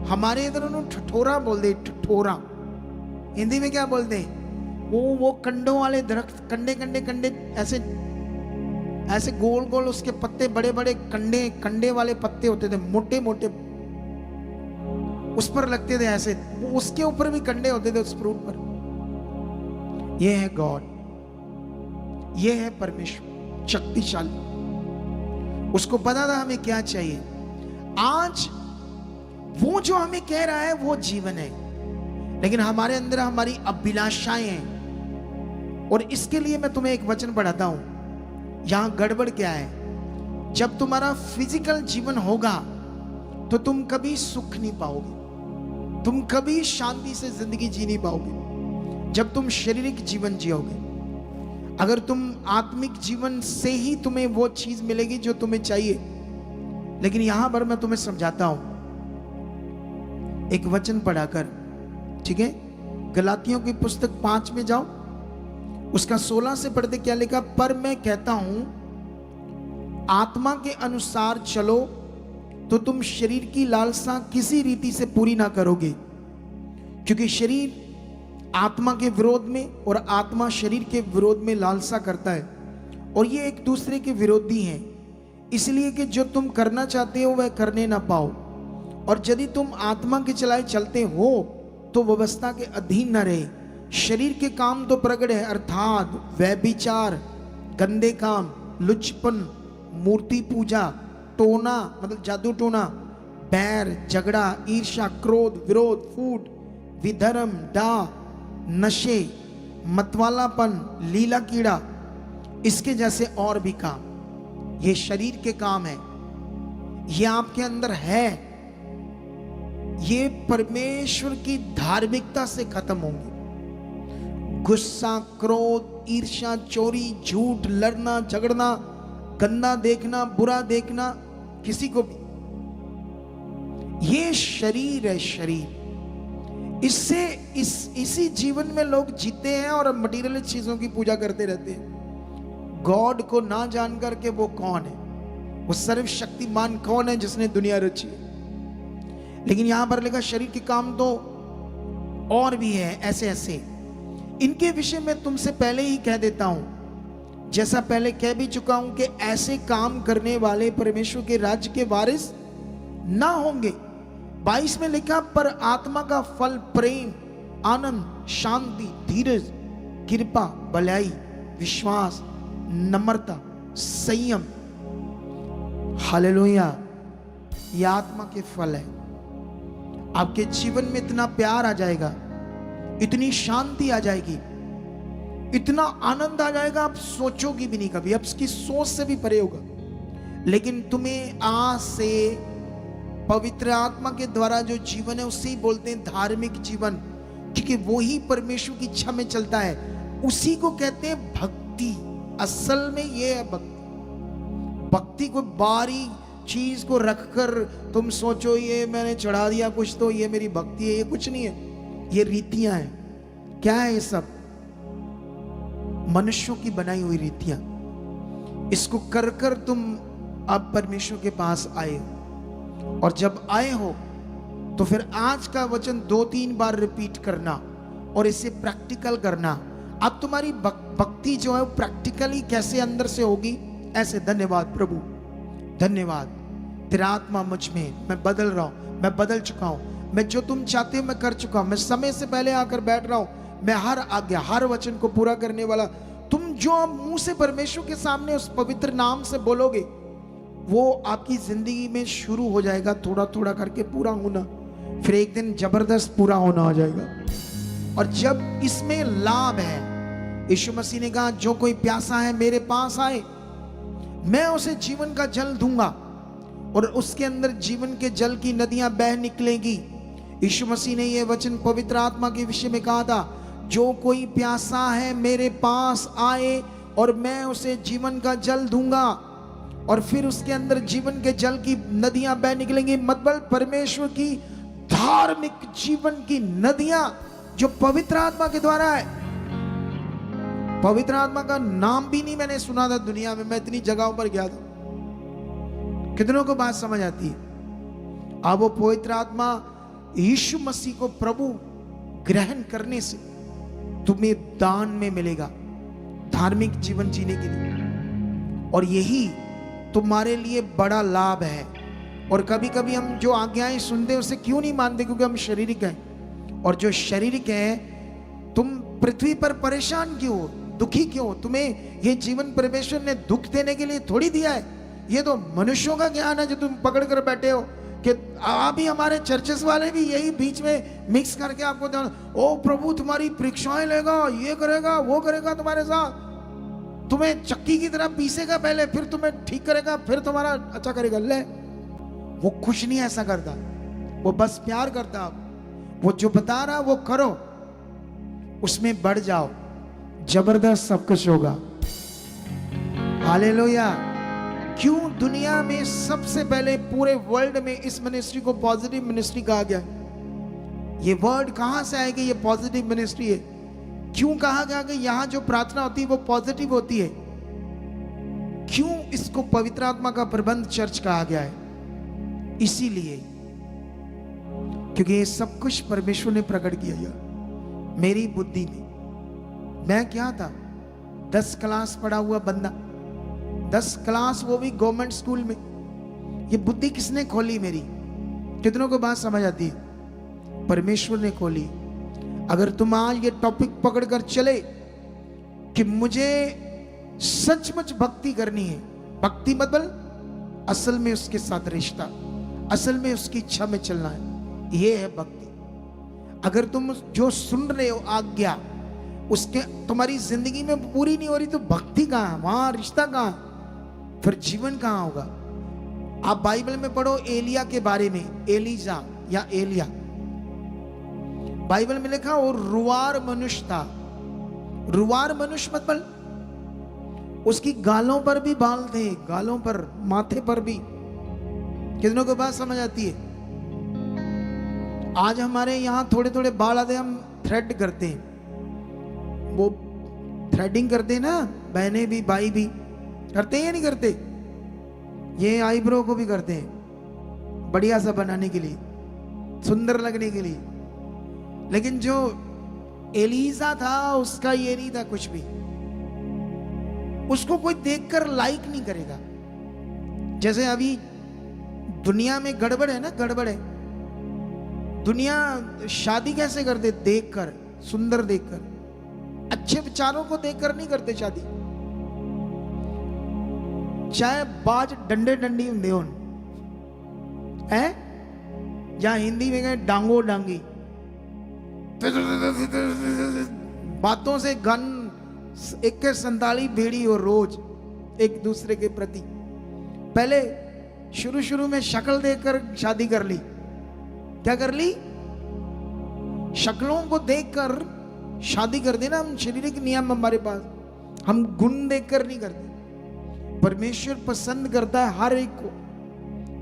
हमारे इधर उन्होंने ठठोरा बोल दे, ठठोरा हिंदी में क्या बोलते हैं? वो कंडों वाले दरख्त, कंडे कंडे कंडे, ऐसे ऐसे गोल गोल उसके पत्ते, बड़े बड़े कंडे वाले पत्ते होते थे, मोटे मोटे, उस पर लगते थे ऐसे, उसके ऊपर भी कंडे होते थे उस फ्रूट पर। ये है गॉड, ये है परमेश्वर शक्तिशाली। उसको पता था हमें क्या चाहिए। आज वो जो हमें कह रहा है वो जीवन है, लेकिन हमारे अंदर हमारी अभिलाषाएं हैं। और इसके लिए मैं तुम्हें एक वचन पढ़ाता हूं। यहां गड़बड़ क्या है? जब तुम्हारा फिजिकल जीवन होगा तो तुम कभी सुख नहीं पाओगे, तुम कभी शांति से जिंदगी जी नहीं पाओगे जब तुम शारीरिक जीवन जियोगे। अगर तुम आत्मिक जीवन से ही तुम्हें वो चीज मिलेगी जो तुम्हें चाहिए। लेकिन यहां पर मैं तुम्हें समझाता हूं एक वचन पढ़ाकर, ठीक है? गलातियों की पुस्तक 5 में जाओ, उसका 16 से पढ़ते क्या लिखा? पर मैं कहता हूं आत्मा के अनुसार चलो तो तुम शरीर की लालसा किसी रीति से पूरी ना करोगे, क्योंकि शरीर आत्मा के विरोध में और आत्मा शरीर के विरोध में लालसा करता है, और ये एक दूसरे के विरोधी हैं, इसलिए कि जो तुम करना चाहते हो वह करने ना पाओ। और यदि तुम आत्मा के चलाए चलते हो तो व्यवस्था के अधीन न रहे। शरीर के काम तो प्रगट है, अर्थात व्यभिचार, गंदे काम, लुचपन, मूर्ति पूजा, टोना मतलब जादू टोना, बैर, झगड़ा, ईर्ष्या, क्रोध, विरोध, फूट, विधर्म, डाह, नशे, मतवालापन, लीला कीड़ा, इसके जैसे और भी काम। ये शरीर के काम है, ये आपके अंदर है, ये परमेश्वर की धार्मिकता से खत्म होंगे। गुस्सा, क्रोध, ईर्ष्या, चोरी, झूठ, लड़ना, झगड़ना, गंदा देखना, बुरा देखना किसी को भी, ये शरीर है, शरीर। इससे इसी जीवन में लोग जीते हैं और मटीरियल चीजों की पूजा करते रहते हैं। गॉड को ना जान करके वो कौन है, वो सर्वशक्तिमान कौन है जिसने दुनिया रची है। लेकिन यहां पर लिखा शरीर के काम तो और भी है, ऐसे ऐसे। इनके विषय में तुमसे पहले ही कह देता हूं, जैसा पहले कह भी चुका हूं कि ऐसे काम करने वाले परमेश्वर के राज्य के वारिस ना होंगे। 22 में लिखा, पर आत्मा का फल प्रेम, आनंद, शांति, धीरज, कृपा, भलाई, विश्वास, नम्रता, संयम। हालेलुया, ये आत्मा के फल है। आपके जीवन में इतना प्यार आ जाएगा, इतनी शांति आ जाएगी, इतना आनंद आ जाएगा, आप सोचोगे भी नहीं कभी, अब इसकी सोच से भी परे होगा। लेकिन तुम्हें आज से पवित्र आत्मा के द्वारा जो जीवन है उसे ही बोलते हैं धार्मिक जीवन, क्योंकि वो ही परमेश्वर की इच्छा में चलता है, उसी को कहते हैं भक्ति। असल में ये है भक्ति। भक्ति को बारी चीज को रखकर तुम सोचो ये मैंने चढ़ा दिया कुछ तो ये मेरी भक्ति है, ये कुछ नहीं है, ये रीतियां हैं। क्या है ये सब? मनुष्यों की बनाई हुई रीतियां। इसको कर कर तुम अब परमेश्वर के पास आए हो, और जब आए हो तो फिर आज का वचन 2-3 बार रिपीट करना और इसे प्रैक्टिकल करना। अब तुम्हारी भक्ति जो है वो प्रैक्टिकली कैसे अंदर से होगी, ऐसे धन्यवाद प्रभु, धन्यवाद तेरा आत्मा मुझ में, मैं बदल रहा हूं, मैं बदल चुका हूं, मैं जो तुम चाहते हो मैं कर चुका हूं, मैं समय से पहले आकर बैठ रहा हूं, मैं हर आज्ञा हर वचन को पूरा करने वाला। तुम जो मुंह से परमेश्वर के सामने उस पवित्र नाम से बोलोगे वो आपकी जिंदगी में शुरू हो जाएगा, थोड़ा थोड़ा करके पूरा होना, फिर एक दिन जबरदस्त पूरा होना हो जाएगा। और जब इसमें लाभ है, यीशु मसीह ने कहा जो कोई प्यासा है मेरे पास आए, मैं उसे जीवन का जल दूंगा, और उसके अंदर जीवन के जल की नदियां बह निकलेंगी। यीशु मसीह ने यह वचन पवित्र आत्मा के विषय में कहा था, जो कोई प्यासा है मेरे पास आए और मैं उसे जीवन का जल दूंगा, और फिर उसके अंदर जीवन के जल की नदियां बह निकलेंगी। मतलब परमेश्वर की धार्मिक जीवन की नदियां जो पवित्र आत्मा के द्वारा है। पवित्र आत्मा का नाम भी नहीं मैंने सुना था दुनिया में, मैं इतनी जगहों पर गया था। कितनों को बात समझ आती है? अब वो पवित्र आत्मा यीशु मसीह को प्रभु ग्रहण करने से तुम्हें दान में मिलेगा धार्मिक जीवन जीने के लिए, और यही तुम्हारे लिए बड़ा लाभ है। और कभी कभी हम जो आज्ञाएं सुनते हैं उसे क्यों नहीं मानते? क्योंकि हम शारीरिक हैं, और जो शारीरिक है, तुम पृथ्वी पर परेशान क्यों हो, दुखी क्यों हो? तुम्हें ये जीवन परमेश्वर ने दुख देने के लिए थोड़ी दिया है। ये तो मनुष्यों का ज्ञान है जो तुम पकड़ कर बैठे हो, कि अभी हमारे चर्चेस वाले भी यही बीच में मिक्स करके आपको ओ प्रभु तुम्हारी परीक्षाएं लेगा, ये करेगा वो करेगा, तुम्हारे साथ तुम्हें चक्की की तरह पीसेगा पहले, फिर तुम्हें ठीक करेगा, फिर तुम्हारा अच्छा करेगा। ले, वो कुछ नहीं ऐसा करता, वो बस प्यार करता। वो जो बता रहा वो करो, उसमें बढ़ जाओ, जबरदस्त सब कुछ होगा। हालेलुया। क्यों दुनिया में सबसे पहले पूरे वर्ल्ड में इस मिनिस्ट्री को पॉजिटिव मिनिस्ट्री कहा गया? ये वर्ड कहां से आएगी? ये पॉजिटिव मिनिस्ट्री है। क्यों कहा गया कि यहां जो प्रार्थना होती है वो पॉजिटिव होती है? क्यों इसको पवित्र आत्मा का प्रबंध चर्च कहा गया है? इसीलिए क्योंकि ये सब कुछ परमेश्वर ने प्रकट किया मेरी बुद्धि में। मैं क्या था? 10 क्लास पढ़ा हुआ बंदा, 10 क्लास, वो भी गवर्नमेंट स्कूल में। ये बुद्धि किसने खोली मेरी? कितनों को बात समझ आती है? परमेश्वर ने खोली। अगर तुम आज ये टॉपिक पकड़कर चले कि मुझे सचमुच भक्ति करनी है, भक्ति मतलब असल में उसके साथ रिश्ता, असल में उसकी इच्छा में चलना है, ये है भक्ति। अगर तुम जो सुन रहे हो आज्ञा उसके तुम्हारी जिंदगी में पूरी नहीं हो रही, तो भक्ति कहाँ है? वहां रिश्ता कहाँ है? फिर जीवन कहाँ होगा? आप बाइबल में पढ़ो एलिया के बारे में, एलिजा या एलिया, बाइबल में लिखा वो रुआर मनुष्य था। रुआर मनुष्य मतलब उसकी गालों पर भी बाल थे, गालों पर, माथे पर भी। कितनों को बात समझ आती है? आज हमारे यहां थोड़े थोड़े बाल आते, हम थ्रेड करते हैं, वो थ्रेडिंग करते हैं ना, बहनें भी भाई भी करते हैं या नहीं करते? ये आईब्रो को भी करते हैं बढ़िया सा बनाने के लिए, सुंदर लगने के लिए। लेकिन जो एलिजा था उसका ये नहीं था कुछ भी, उसको कोई देखकर लाइक नहीं करेगा। जैसे अभी दुनिया में गड़बड़ है ना, गड़बड़ है। दुनिया शादी कैसे करते? देखकर, सुंदर देखकर, अच्छे विचारों को देखकर नहीं करते शादी। चाहे बाज डंडे डंडी होंदे होन, है जहां हिंदी में कहे डांगो डांगी, बातों से घन, एक के 47 भेड़ी हो रोज एक दूसरे के प्रति। पहले शुरू में शक्ल देखकर शादी कर ली। क्या कर ली? शक्लों को देखकर शादी कर देना। हम शारीरिक नियम हमारे पास, हम गुण देखकर नहीं करते। परमेश्वर पसंद करता है हर एक को,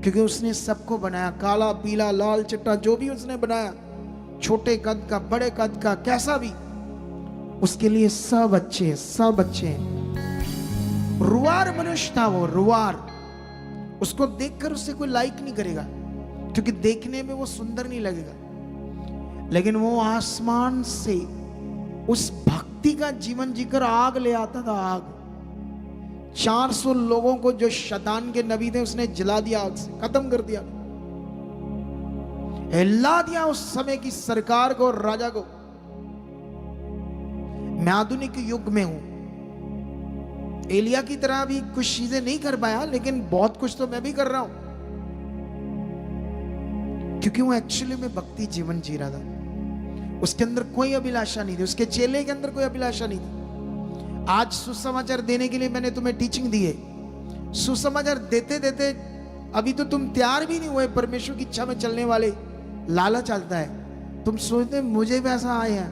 क्योंकि उसने सबको बनाया, काला पीला लाल चिट्टा जो भी उसने बनाया, छोटे कद का बड़े कद का कैसा भी, उसके लिए सब अच्छे हैं, सब अच्छे हैं। रुआर मनुष्य था वो, रुआर। उसको देखकर उससे कोई लाइक नहीं करेगा, क्योंकि देखने में वो सुंदर नहीं लगेगा। लेकिन वो आसमान से उस भक्ति का जीवन जीकर आग ले आता था, आग। 400 लोगों को जो शैतान के नबी थे उसने जला दिया, आग से खत्म कर दिया, हिला दिया उस समय की सरकार को, राजा को। मैं आधुनिक युग में हूं, एलिया की तरह भी कुछ चीजें नहीं कर पाया, लेकिन बहुत कुछ तो मैं भी कर रहा हूं, क्योंकि वो एक्चुअली में भक्ति जीवन जी रहा था। उसके अंदर कोई अभिलाषा नहीं थी, उसके चेले के अंदर कोई अभिलाषा नहीं थी। आज सुसमाचार देने के लिए मैंने तुम्हें टीचिंग दी है। सुसमाचार देते देते अभी तो तुम तैयार भी नहीं हुए परमेश्वर की इच्छा में चलने वाले। लालच आता है, तुम सोचते मुझे पैसा आया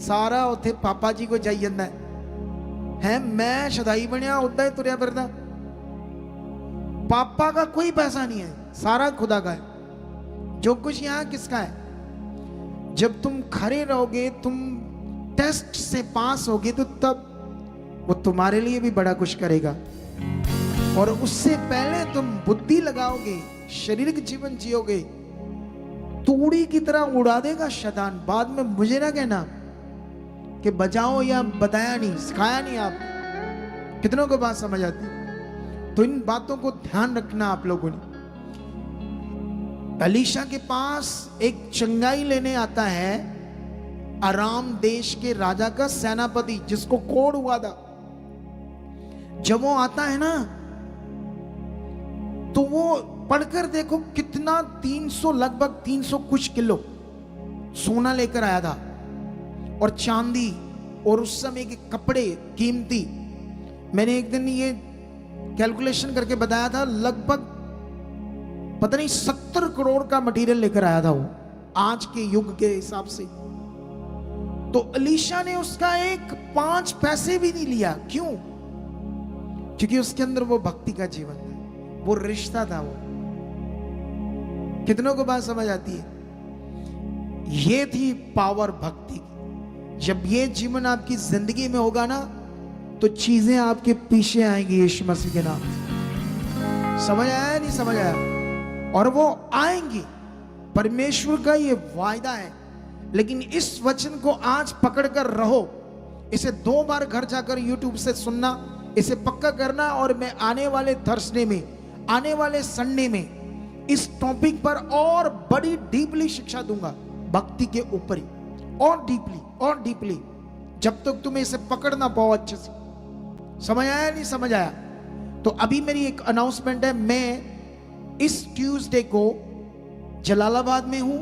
सारा उथे पापा जी को जाई जाता है, मैं शदाई बनया उदा ही तुरया फिरदा। पापा का कोई पैसा नहीं है, सारा खुदा का है। जो कुछ यहां किसका है? जब तुम खड़े रहोगे, तुम टेस्ट से पास होगे, तो तब वो तुम्हारे लिए भी बड़ा कुछ करेगा। और उससे पहले तुम बुद्धि लगाओगे, शारीरिक जीवन जियोगे, तूड़ी की तरह उड़ा देगा शैतान। बाद में मुझे ना कहना कि बचाओ या बताया नहीं, सिखाया नहीं। आप कितनों को बात समझ आती? तो इन बातों को ध्यान रखना आप लोगों ने। एलीशा के पास एक चंगाई लेने आता है अराम देश के राजा का सेनापति, जिसको कोढ़ हुआ था। जब वो आता है ना, तो वो पढ़कर देखो कितना 300, लगभग 300 कुछ किलो सोना लेकर आया था, और चांदी, और उस समय के कपड़े कीमती। मैंने एक दिन ये कैलकुलेशन करके बताया था, लगभग पता नहीं 70 करोड़ का मटेरियल लेकर आया था वो, आज के युग के हिसाब से। तो एलीशा ने उसका एक 5 पैसे भी नहीं लिया। क्यों? क्योंकि उसके अंदर वो भक्ति का जीवन था, वो रिश्ता था। वो कितनों को बात समझ आती है? ये थी पावर भक्ति की। जब ये जीवन आपकी जिंदगी में होगा ना, तो चीजें आपके पीछे आएंगी यीशु मसीह के नाम से। समझ आया नहीं समझ आया? और वो आएंगी, परमेश्वर का ये वायदा है। लेकिन इस वचन को आज पकड़कर रहो। इसे 2 बार घर जाकर यूट्यूब से सुनना, इसे पक्का करना। और मैं आने वाले थर्सडे में, आने वाले संडे में इस टॉपिक पर और बड़ी डीपली शिक्षा दूंगा, भक्ति के ऊपर ही, और डीपली, जब तक तुम्हें इसे पकड़ना पाओ अच्छे से। समझ आया नहीं समझ आया? तो अभी मेरी एक अनाउंसमेंट है। मैं इस ट्यूसडे को जलालाबाद में हूं,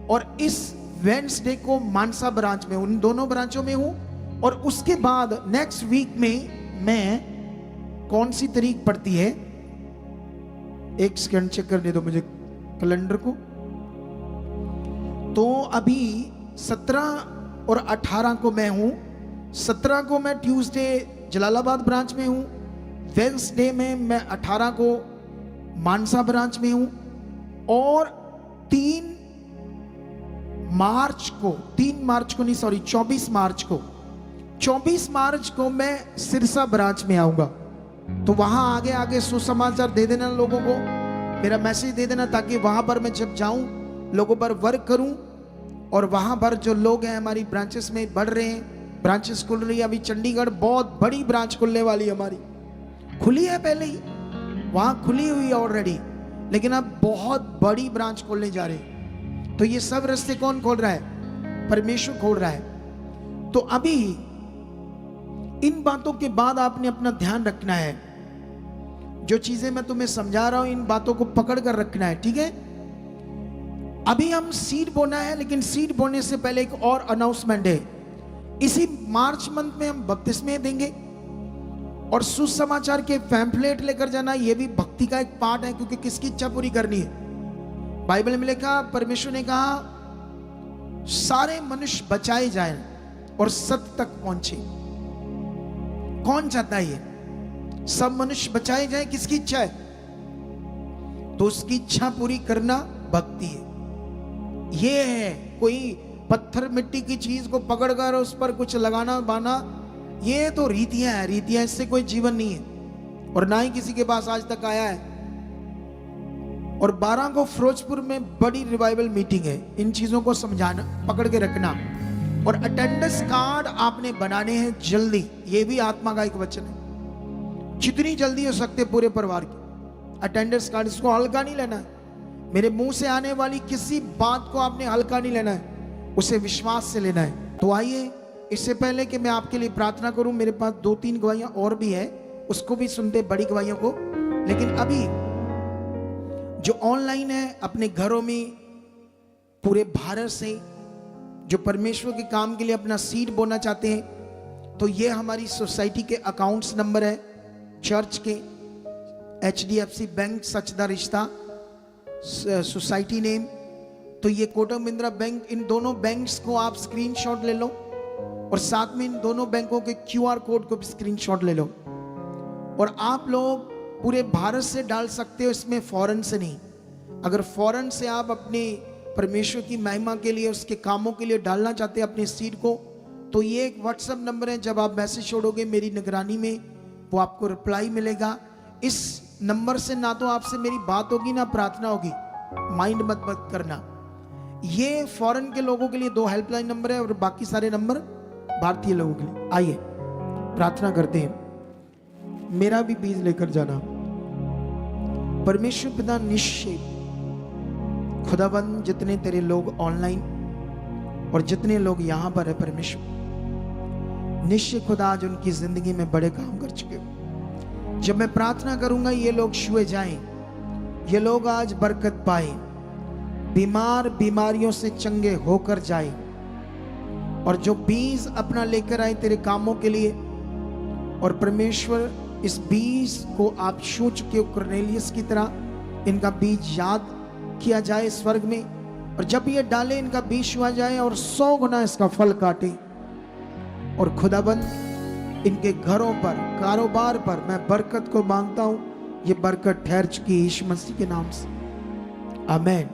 और इस वेडनेसडे को मानसा ब्रांच में, उन दोनों ब्रांचों में हूं। और उसके बाद नेक्स्ट वीक में मैं, कौन सी तारीख पड़ती है, एक सेकंड चेक करने दो मुझे कैलेंडर को। तो अभी 17 और 18 को मैं हूं। 17 को मैं ट्यूसडे जलालाबाद ब्रांच में हूं, वेडनेसडे में मैं 18 को मानसा ब्रांच में हूं, और 24 मार्च को मैं सिरसा ब्रांच में आऊंगा। तो वहां आगे सुसमाचार दे देना लोगों को, मेरा मैसेज दे देना, ताकि वहां पर मैं जब जाऊं लोगों पर वर्क करूं। और वहां पर जो लोग हैं हमारी ब्रांचेस में बढ़ रहे हैं, ब्रांचेस खुल रही है। अभी चंडीगढ़ बहुत बड़ी ब्रांच खुलने वाली हमारी, खुली है पहले ही, वहां खुली हुई है ऑलरेडी, लेकिन अब बहुत बड़ी ब्रांच खोलने जा रहे हैं। तो ये सब रास्ते कौन खोल रहा है? परमेश्वर खोल रहा है। तो अभी इन बातों के बाद आपने अपना ध्यान रखना है। जो चीजें मैं तुम्हें समझा रहा हूं, इन बातों को पकड़ कर रखना है, ठीक है? अभी हम सीड बोना है, लेकिन सीड बोने से पहले एक और अनाउंसमेंट है। इसी मार्च मंथ में हम बपतिस्मे देंगे और सुसमाचार के पैम्फलेट लेकर जाना, यह भी भक्ति का एक पार्ट है, क्योंकि किसकी इच्छा पूरी करनी है। बाइबल में लिखा, परमेश्वर ने कहा सारे मनुष्य बचाए जाएं और सत्य तक पहुंचे। कौन चाहता है ये? सब मनुष्य बचाए जाएं, किसकी इच्छा है? तो उसकी इच्छा पूरी करना भक्ति है। ये है, कोई पत्थर मिट्टी की चीज को पकड़कर उस पर कुछ लगाना बाना, ये तो रीतियां हैं, रीतियां, इससे कोई जीवन नहीं है और ना ही किसी के पास आज तक आया है। और 12 को फिरोजपुर में बड़ी रिवाइवल मीटिंग है। इन चीजों को समझाना, पकड़ के रखना, और अटेंडेंस कार्ड आपने बनाने हैं जल्दी। ये भी आत्मा का एक वचन है, जितनी जल्दी हो सकते पूरे परिवार की अटेंडेंस कार्ड। इसको हल्का नहीं लेना है। मेरे मुंह से आने वाली किसी बात को आपने हल्का नहीं लेना है, उसे विश्वास से लेना है। तो आइए, इससे पहले कि मैं आपके लिए प्रार्थना करूं, मेरे पास 2-3 गवाहियां और भी है, उसको भी सुनते बड़ी गवाहियों को। लेकिन अभी जो ऑनलाइन है, अपने घरों में पूरे भारत से जो परमेश्वर के काम के लिए अपना सीड बोना चाहते हैं, तो ये हमारी सोसाइटी के अकाउंट्स नंबर है, चर्च के, HDFC बैंक सचदा रिश्ता सोसाइटी नेम, तो ये कोटक महिंद्रा बैंक, इन दोनों बैंक्स को आप स्क्रीनशॉट ले लो और साथ में इन दोनों बैंकों के QR कोड को भी स्क्रीनशॉट ले लो। और आप लोग पूरे भारत से डाल सकते हो, इसमें फॉरेन से नहीं। अगर फॉरेन से आप अपने परमेश्वर की महिमा के लिए, उसके कामों के लिए डालना चाहते हैं अपने सीड को, तो ये एक व्हाट्सएप नंबर है, जब आप मैसेज छोड़ोगे मेरी निगरानी में वो आपको रिप्लाई मिलेगा। इस नंबर से ना तो आपसे मेरी बात होगी ना प्रार्थना होगी, माइंड मत करना। ये फॉरेन के लोगों के लिए 2 हेल्पलाइन नंबर है और बाकी सारे नंबर भारतीय लोगों के लिए। आइए प्रार्थना करते हैं। मेरा भी बीज लेकर जाना। परमेश्वर पिता, निश्चय खुदाबंद, जितने तेरे लोग ऑनलाइन और जितने लोग यहां पर है परमेश्वर, निश्चय खुदा आज उनकी जिंदगी में बड़े काम कर चुके हो। जब मैं प्रार्थना करूंगा ये लोग छुए जाएं, ये लोग आज बरकत पाए, बीमार बीमारियों से चंगे होकर जाए, और जो बीज अपना लेकर आए तेरे कामों के लिए, और परमेश्वर इस बीज को आप छू चुके हो कुरनेलियस की तरह, इनका बीज याद किया जाए स्वर्ग में, और जब ये डाले इनका बीज छुआ जाए और 100 गुना इसका फल काटे। और खुदाबंद इनके घरों पर, कारोबार पर मैं बरकत को मांगता हूं, ये बरकत ठहर चुकी है यीशु मसीह के नाम से, आमीन।